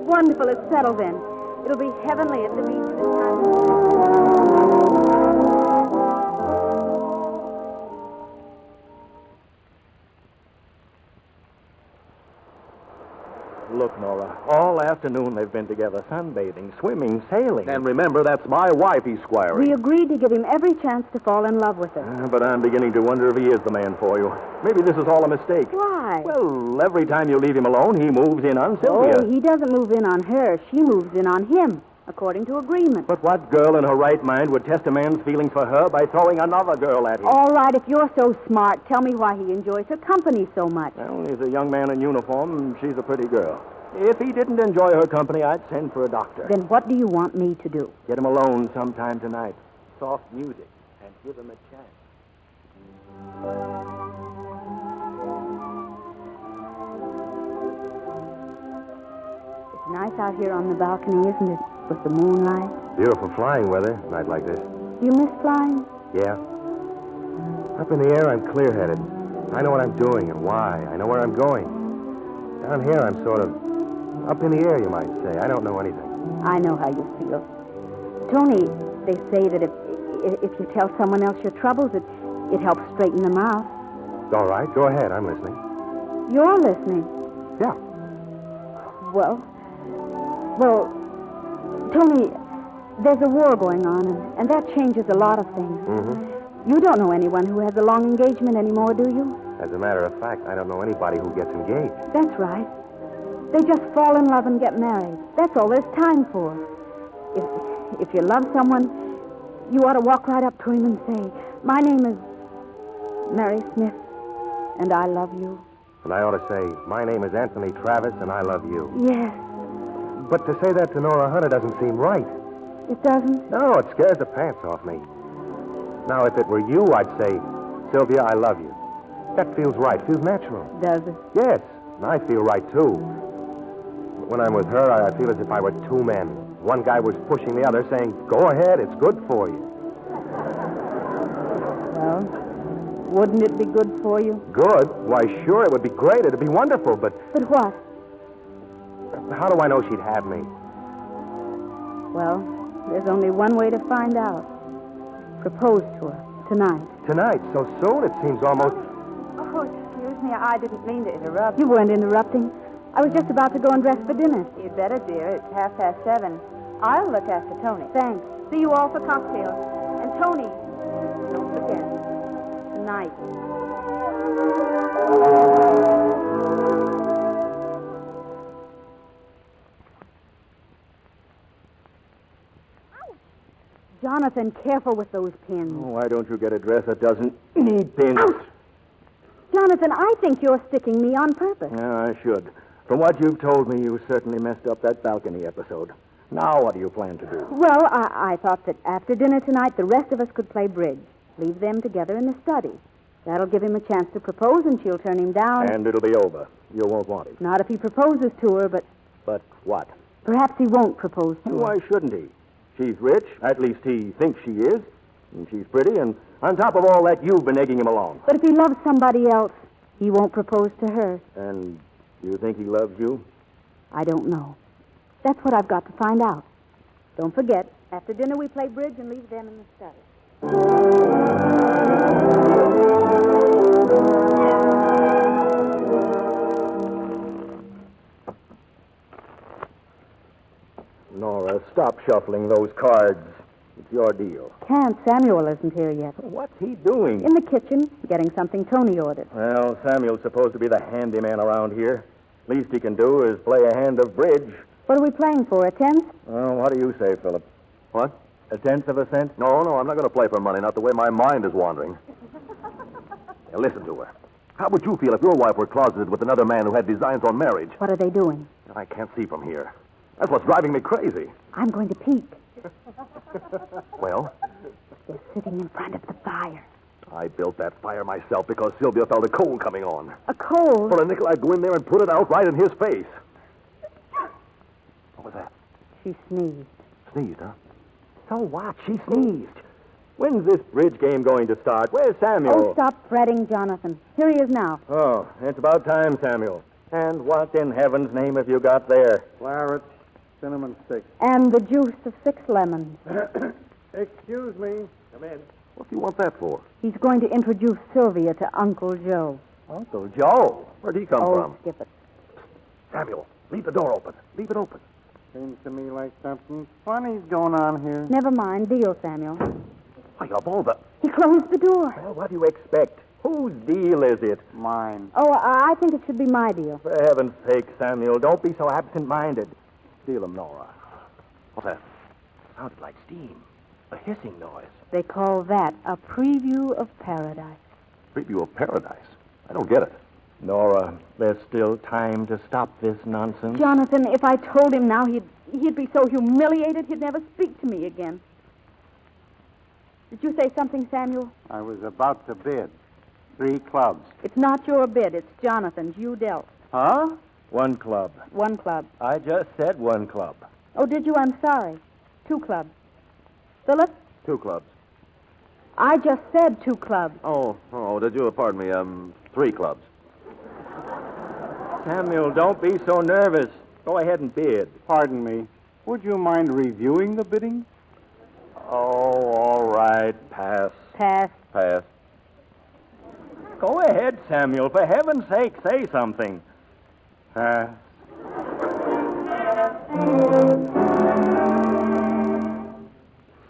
wonderful. It's settled then. It'll be heavenly at the beach this time. Look, Nora, all afternoon they've been together, sunbathing, swimming, sailing. And remember, that's my wife he's squiring. We agreed to give him every chance to fall in love with her. But I'm beginning to wonder if he is the man for you. Maybe this is all a mistake. Why? Well, every time you leave him alone, he moves in on Sylvia. Oh, he doesn't move in on her. She moves in on him, according to agreement. But what girl in her right mind would test a man's feelings for her by throwing another girl at him? All right, if you're so smart, tell me why he enjoys her company so much. Well, he's a young man in uniform, and she's a pretty girl. If he didn't enjoy her company, I'd send for a doctor. Then what do you want me to do? Get him alone sometime tonight. Soft music. And give him a chance. It's nice out here on the balcony, isn't it? With the moonlight. Beautiful flying weather, a night like this. Do you miss flying? Yeah. Up in the air, I'm clear-headed. I know what I'm doing and why. I know where I'm going. Down here, I'm sort of up in the air, you might say. I don't know anything. I know how you feel. Tony, they say that if you tell someone else your troubles, it helps straighten them out. All right, go ahead. I'm listening. You're listening? Yeah. Well, Tony, there's a war going on, and that changes a lot of things. Mm-hmm. You don't know anyone who has a long engagement anymore, do you? As a matter of fact, I don't know anybody who gets engaged. That's right. They just fall in love and get married. That's all there's time for. If you love someone, you ought to walk right up to him and say, "My name is Mary Smith, and I love you." And I ought to say, "My name is Anthony Travis, and I love you." Yes. But to say that to Nora Hunter doesn't seem right. It doesn't? No, it scares the pants off me. Now, if it were you, I'd say, "Sylvia, I love you." That feels right, feels natural. Does it? Yes, and I feel right, too. But when I'm with her, I feel as if I were two men. One guy was pushing the other, saying, "Go ahead, it's good for you." Well, wouldn't it be good for you? Good? Why, sure, it would be great. It'd be wonderful, but... But what? How do I know she'd have me? Well, there's only one way to find out. Propose to her tonight. Tonight? So soon? It seems almost... Oh, excuse me. I didn't mean to interrupt. You weren't interrupting. I was just about to go and dress for dinner. You'd better, dear. It's 7:30. I'll look after Tony. Thanks. See you all for cocktails. And Tony, Don't forget. Tonight. Jonathan, careful with those pins. Oh, why don't you get a dress that doesn't need pins? Ouch! Jonathan, I think you're sticking me on purpose. Yeah, I should. From what you've told me, you certainly messed up that balcony episode. Now what do you plan to do? Well, I thought that after dinner tonight, the rest of us could play bridge. Leave them together in the study. That'll give him a chance to propose, and she'll turn him down. And it'll be over. You won't want him. Not if he proposes to her, but... But what? Perhaps he won't propose to her. Why shouldn't he? She's rich. At least he thinks she is. And she's pretty. And on top of all that, you've been egging him along. But if he loves somebody else, he won't propose to her. And you think he loves you? I don't know. That's what I've got to find out. Don't forget, after dinner we play bridge and leave them in the study. Nora, stop shuffling those cards. It's your deal. Can't. Samuel isn't here yet. What's he doing? In the kitchen, getting something Tony ordered. Well, Samuel's supposed to be the handyman around here. Least he can do is play a hand of bridge. What are we playing for, a tenth? Well, what do you say, Philip? What? A tenth of a cent? No, I'm not going to play for money, not the way my mind is wandering. Now, listen to her. How would you feel if your wife were closeted with another man who had designs on marriage? What are they doing? I can't see from here. That's what's driving me crazy. I'm going to peek. Well? They're sitting in front of the fire. I built that fire myself because Sylvia felt a cold coming on. A cold? For a nickel, I'd go in there and put it out right in his face. What was that? She sneezed. Sneezed, huh? So what? She sneezed. When's this bridge game going to start? Where's Samuel? Oh, stop fretting, Jonathan. Here he is now. Oh, it's about time, Samuel. And what in heaven's name have you got there? Claret, cinnamon sticks. And the juice of 6 lemons. Excuse me. Come in. What do you want that for? He's going to introduce Sylvia to Uncle Joe. Uncle Joe? Where'd he come from? Skip it. Samuel, leave the door open. Leave it open. Seems to me like something funny's going on here. Never mind. Deal, Samuel. Why, of all the... He closed the door. Well, what do you expect? Whose deal is it? Mine. Oh, I think it should be my deal. For heaven's sake, Samuel, don't be so absent-minded. Steal him, Nora. What's that? Sounded like steam. A hissing noise. They call that a preview of paradise. Preview of paradise. I don't get it. Nora, there's still time to stop this nonsense. Jonathan, if I told him now, he'd be so humiliated he'd never speak to me again. Did you say something, Samuel? I was about to bid. 3 clubs. It's not your bid. It's Jonathan's. You dealt. Huh? 1 club. 1 club. I just said 1 club. Oh, did you? I'm sorry. 2 clubs. Philip? 2 clubs. I just said 2 clubs. Oh, did you? Pardon me. 3 clubs. Samuel, don't be so nervous. Go ahead and bid. Pardon me. Would you mind reviewing the bidding? Oh, all right. Pass. Pass. Pass. Go ahead, Samuel. For heaven's sake, say something. Pass.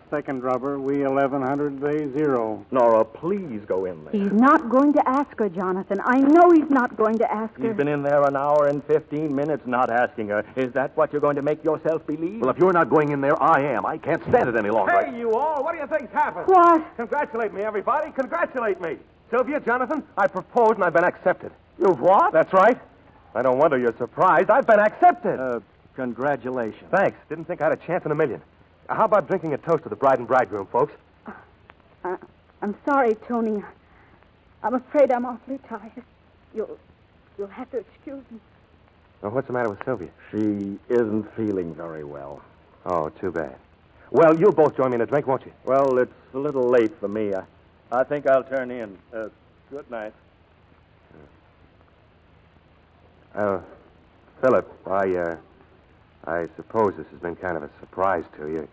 Second rubber, we 1100, they 0. Nora, please go in there. He's not going to ask her, Jonathan. I know he's not going to ask her. He's been in there an hour and 15 minutes not asking her. Is that what you're going to make yourself believe? Well, if you're not going in there, I am. I can't stand it any longer. Hey, you all, what do you think's happened? What? Congratulate me, everybody. Congratulate me. Sylvia, Jonathan, I proposed and I've been accepted. You've what? That's right. I don't wonder you're surprised. I've been accepted. Congratulations. Thanks. Didn't think I had a chance in a million. How about drinking a toast to the bride and bridegroom, folks? I'm sorry, Tony. I'm afraid I'm awfully tired. You'll have to excuse me. Well, what's the matter with Sylvia? She isn't feeling very well. Oh, too bad. Well, you'll both join me in a drink, won't you? Well, it's a little late for me. I think I'll turn in. Good night. Philip, I suppose this has been kind of a surprise to you.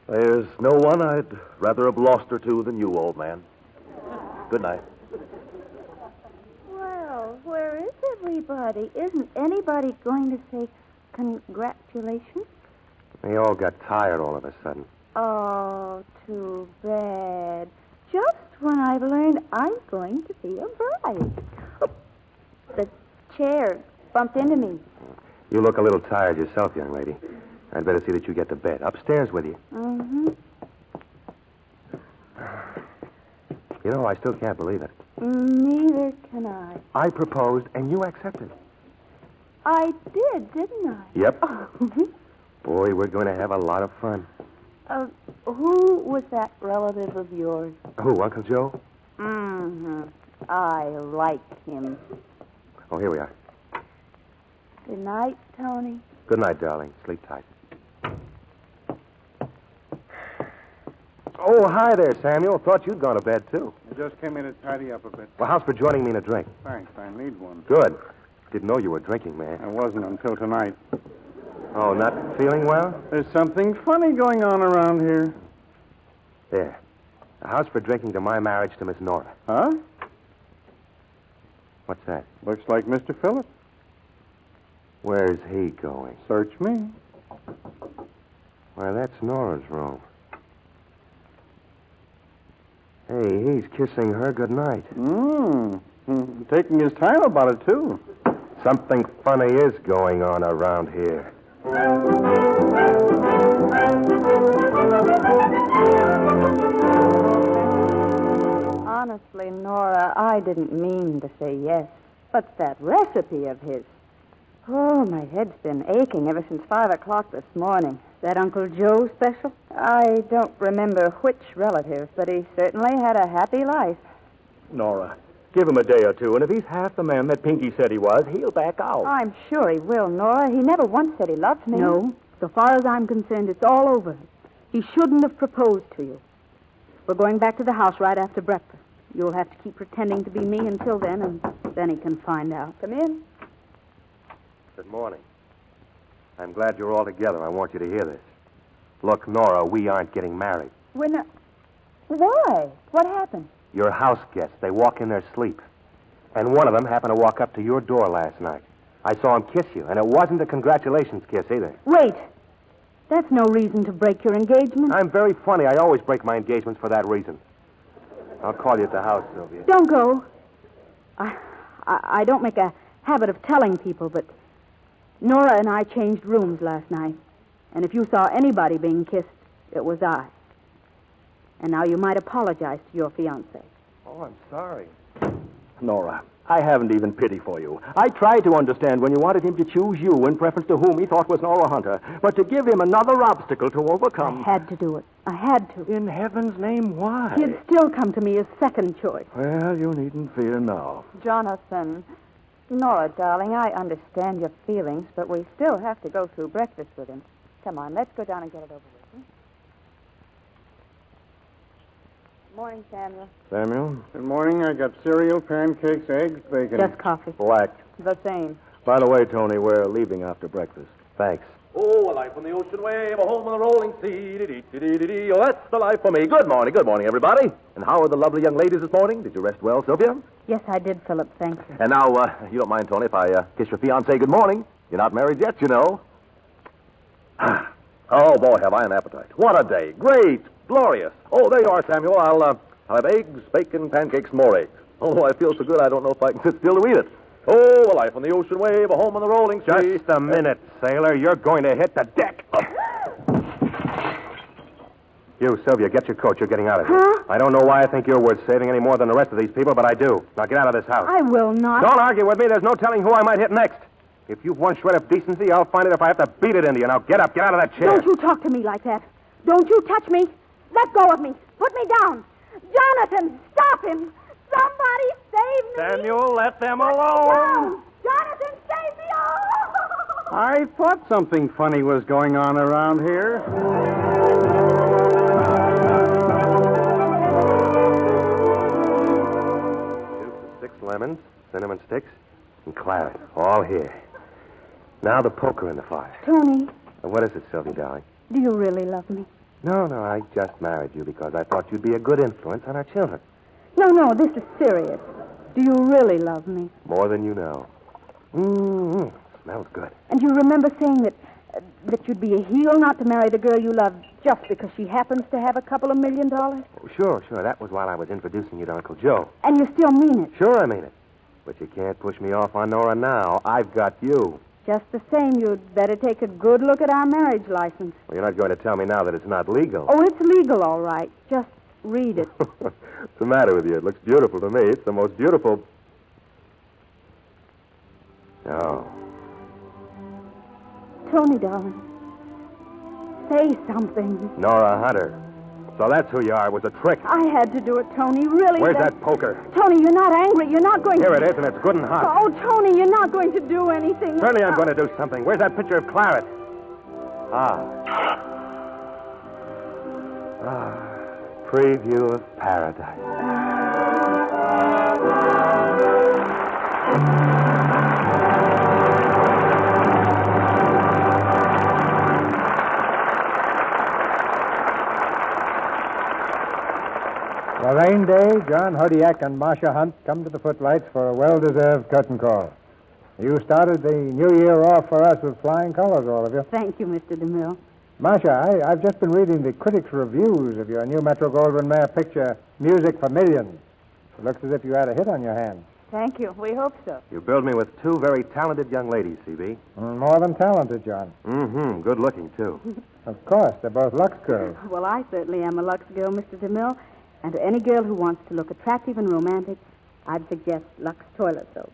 There's no one I'd rather have lost her to than you, old man. Good night. Well, where is everybody? Isn't anybody going to say congratulations? They all got tired all of a sudden. Oh, too bad. Just when I've learned I'm going to be a bride. Oh, the chair bumped into me. You look a little tired yourself, young lady. I'd better see that you get to bed. Upstairs with you. Mm-hmm. You know, I still can't believe it. Neither can I. I proposed, and you accepted. I did, didn't I? Yep. Oh. Boy, we're going to have a lot of fun. Who was that relative of yours? Who, Uncle Joe? Mm-hmm. I like him. Oh, here we are. Good night, Tony. Good night, darling. Sleep tight. Oh, hi there, Samuel. Thought you'd gone to bed, too. I just came in to tidy up a bit. Well, how's for joining me in a drink? Thanks, I need one. Good. Didn't know you were drinking, man. I wasn't until tonight. Oh, not feeling well? There's something funny going on around here. There. How's for drinking to my marriage to Miss Nora? Huh? What's that? Looks like Mr. Phillips. Where's he going? Search me. Why, that's Nora's room. Hey, he's kissing her goodnight. Taking his time about it, too. Something funny is going on around here. Honestly, Nora, I didn't mean to say yes. But that recipe of his. Oh, my head's been aching ever since 5 o'clock this morning. That Uncle Joe special? I don't remember which relative, but he certainly had a happy life. Nora, give him a day or two, and if he's half the man that Pinky said he was, he'll back out. I'm sure he will, Nora. He never once said he loved me. No. So far as I'm concerned, it's all over. He shouldn't have proposed to you. We're going back to the house right after breakfast. You'll have to keep pretending to be me until then, and then he can find out. Come in. Good morning. I'm glad you're all together. I want you to hear this. Look, Nora, we aren't getting married. We're not... Why? What happened? Your house guests, they walk in their sleep. And one of them happened to walk up to your door last night. I saw him kiss you, and it wasn't a congratulations kiss either. Wait. That's no reason to break your engagement. I'm very funny. I always break my engagements for that reason. I'll call you at the house, Sylvia. Don't go. I don't make a habit of telling people, but Nora and I changed rooms last night. And if you saw anybody being kissed, it was I. And now you might apologize to your fiancé. Oh, I'm sorry. Nora, I haven't even pity for you. I tried to understand when you wanted him to choose you in preference to whom he thought was Nora Hunter. But to give him another obstacle to overcome... I had to do it. I had to. In heaven's name, why? He'd still come to me as second choice. Well, you needn't fear now. Jonathan, Nora, darling, I understand your feelings, but we still have to go through breakfast with him. Come on, let's go down and get it over with. Morning, Samuel. Samuel? Good morning. I got cereal, pancakes, eggs, bacon. Just coffee. Black. The same. By the way, Tony, we're leaving after breakfast. Thanks. Oh, a life on the ocean wave, a home on the rolling sea. Dee-dee-dee-dee-dee. Oh, that's the life for me. Good morning, everybody. And how are the lovely young ladies this morning? Did you rest well, Sylvia? Yes, I did, Philip. Thank you. And now, you don't mind, Tony, if I kiss your fiancé good morning? You're not married yet, you know. Oh, boy, have I an appetite. What a day. Great. Glorious. Oh, there you are, Samuel. I'll have eggs, bacon, pancakes, more eggs. Although I feel so good, I don't know if I can sit still to eat it. Oh, a life on the ocean wave, a home on the rolling sea. Just a minute, sailor. You're going to hit the deck. You, Sylvia, get your coat. You're getting out of here. Huh? I don't know why I think you're worth saving any more than the rest of these people, but I do. Now get out of this house. I will not. Don't argue with me. There's no telling who I might hit next. If you've one shred of decency, I'll find it if I have to beat it into you. Now get up. Get out of that chair. Don't you talk to me like that. Don't you touch me. Let go of me. Put me down. Jonathan, stop him. Somebody save me. Samuel, let them Put me alone. down. Jonathan, save me. Oh! I thought something funny was going on around here. Juice of 6 lemons, cinnamon sticks, and claret. All here. Now the poker in the fire. Tony, And what is it, Sylvia, darling? do you really love me? No, I just married you because I thought you'd be a good influence on our children. No, this is serious. Do you really love me? More than you know. Smells good. And you remember saying that you'd be a heel not to marry the girl you love just because she happens to have a couple of $1 million? Oh, sure. That was while I was introducing you to Uncle Joe. And you still mean it? Sure, I mean it. But you can't push me off on Nora now. I've got you. Just the same, you'd better take a good look at our marriage license. Well, you're not going to tell me now that it's not legal. Oh, it's legal, all right. Just read it. What's the matter with you? It looks beautiful to me. It's the most beautiful... Oh. Tony, darling, say something. Nora Hunter. So that's who you are. It was a trick. I had to do it, Tony. Really. Where's that poker? Tony, you're not angry. You're not going Here to... it is, and it's good and hot. Oh, Tony, you're not going to do anything. Certainly I'm going to do something. Where's that pitcher of claret? Preview of paradise. Lorraine Day, John Hodiak, and Marcia Hunt come to the Footlights for a well-deserved curtain call. You started the new year off for us with flying colors, all of you. Thank you, Mr. DeMille. Marcia, I've just been reading the critics' reviews of your new Metro-Goldwyn-Mayer picture, Music for Millions. It looks as if you had a hit on your hands. Thank you. We hope so. You billed me with 2 very talented young ladies, C.B. More than talented, John. Good looking, too. Of course, they're both Lux girls. Well, I certainly am a Lux girl, Mr. DeMille. And to any girl who wants to look attractive and romantic, I'd suggest Lux toilet soap.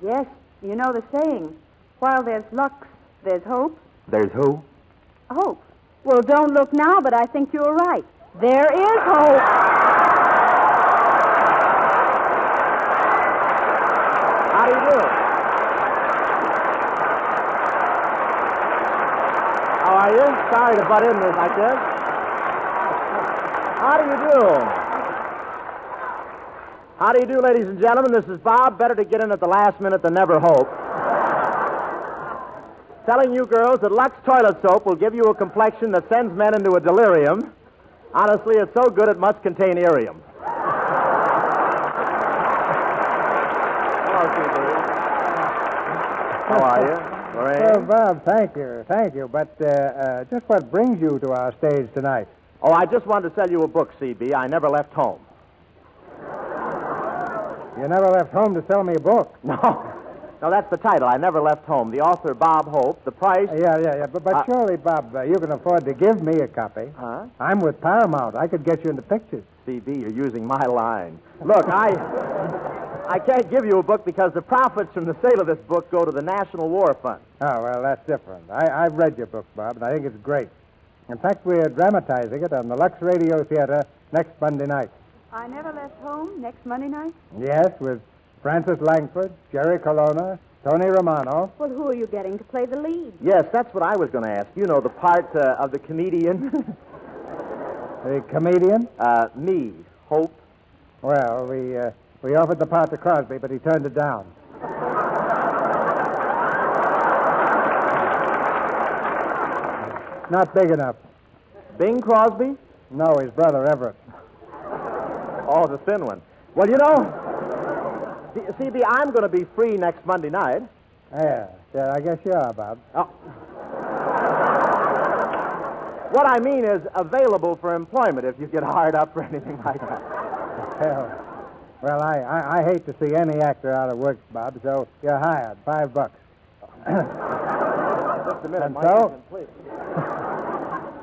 Yes, you know the saying. While there's Lux, there's hope. There's who? Hope. Well, don't look now, but I think you're right. There is hope. How do you do? How are you? Sorry to butt in like this. How do you do? How do you do, ladies and gentlemen? This is Bob. Better to get in at the last minute than never hope. Telling you girls that Lux toilet soap will give you a complexion that sends men into a delirium. Honestly, it's so good it must contain irium. Hello, Steve. How are you? Lorraine? Oh, Bob, thank you. But just what brings you to our stage tonight? Oh, I just wanted to sell you a book, CB. I never left home. You never left home to sell me a book. No, that's the title. I never left home. The author, Bob Hope. The price... Yeah. But surely, Bob, you can afford to give me a copy. Huh? I'm with Paramount. I could get you into pictures. CB, you're using my line. Look, I can't give you a book because the profits from the sale of this book go to the National War Fund. Oh, well, that's different. I've read your book, Bob, and I think it's great. In fact, we're dramatizing it on the Lux Radio Theater next Monday night. I Never Left Home next Monday night? Yes, with Francis Langford, Jerry Colonna, Tony Romano. Well, who are you getting to play the lead? Yes, that's what I was going to ask. You know, the part of the comedian. The comedian? Me, Hope. Well, we offered the part to Crosby, but he turned it down. Not big enough. Bing Crosby? No, his brother, Everett. Oh, the thin one. Well, you know, CB, I'm going to be free next Monday night. Yeah, I guess you are, Bob. Oh. What I mean is available for employment if you get hired up for anything like that. Well, I hate to see any actor out of work, Bob, so you're hired. $5. Just a minute, And Mike. so? Please.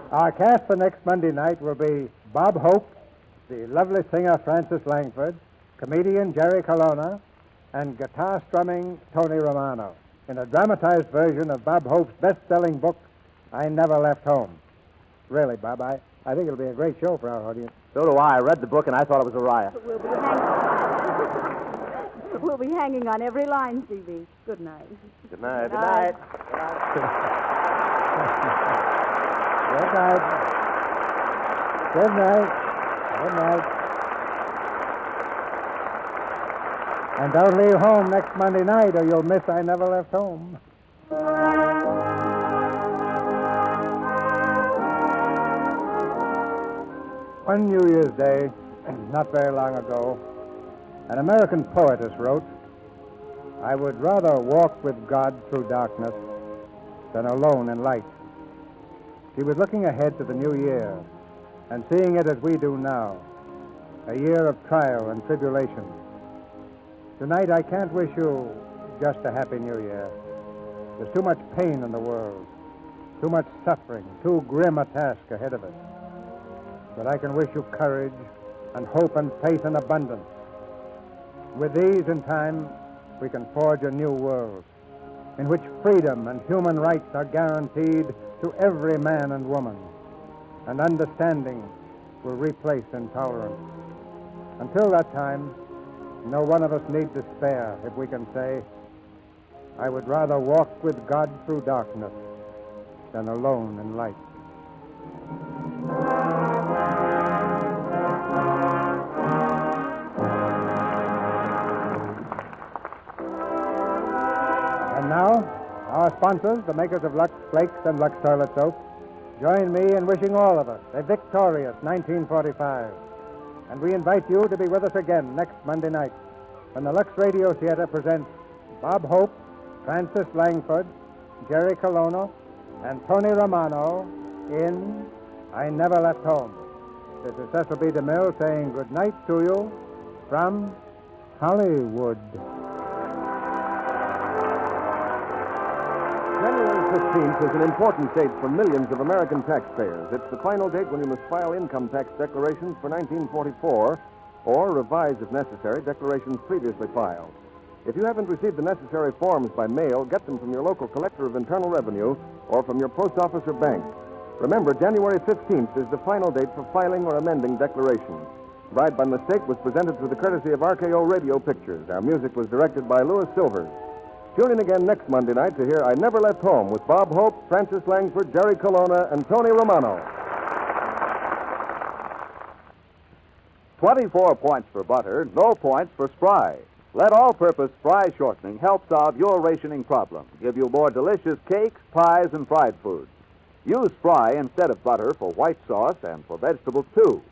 Our cast for next Monday night will be Bob Hope, the lovely singer Francis Langford, comedian Jerry Colonna, and guitar-strumming Tony Romano in a dramatized version of Bob Hope's best-selling book, I Never Left Home. Really, Bob, I think it'll be a great show for our audience. So do I. I read the book and I thought it was a riot. We'll be hanging on every line, C.B. Good night. Good night. Good night. Good night. Good night. Good night. And don't leave home next Monday night or you'll miss I Never Left Home. One New Year's Day, not very long ago, an American poetess wrote, I would rather walk with God through darkness than alone in light. She was looking ahead to the new year and seeing it as we do now, a year of trial and tribulation. Tonight, I can't wish you just a happy new year. There's too much pain in the world, too much suffering, too grim a task ahead of us. But I can wish you courage and hope and faith in abundance. With these, in time, we can forge a new world in which freedom and human rights are guaranteed to every man and woman, and understanding will replace intolerance. Until that time, no one of us need despair if we can say, I would rather walk with God through darkness than alone in light. And now, our sponsors, the makers of Lux Flakes and Lux Toilet Soap, join me in wishing all of us a victorious 1945. And we invite you to be with us again next Monday night when the Lux Radio Theater presents Bob Hope, Francis Langford, Jerry Colonna, and Tony Romano in I Never Left Home. This is Cecil B. DeMille saying good night to you from Hollywood. January 15th is an important date for millions of American taxpayers. It's the final date when you must file income tax declarations for 1944 or revise, if necessary, declarations previously filed. If you haven't received the necessary forms by mail, get them from your local collector of Internal Revenue or from your post office or bank. Remember, January 15th is the final date for filing or amending declarations. Bride by Mistake was presented through the courtesy of RKO Radio Pictures. Our music was directed by Louis Silvers. Tune in again next Monday night to hear I Never Left Home with Bob Hope, Francis Langford, Jerry Colonna, and Tony Romano. 24 points for butter, no points for Spry. Let all-purpose Spry shortening help solve your rationing problem. Give you more delicious cakes, pies, and fried foods. Use Spry instead of butter for white sauce and for vegetables, too.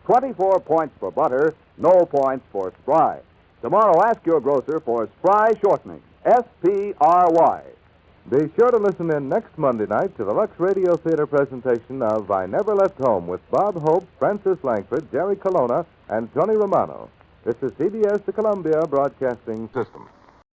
24 points for butter, no points for Spry. Tomorrow, ask your grocer for Spry shortening. S-P-R-Y. Be sure to listen in next Monday night to the Lux Radio Theater presentation of I Never Left Home with Bob Hope, Francis Langford, Jerry Colonna, and Tony Romano. This is CBS, the Columbia Broadcasting System.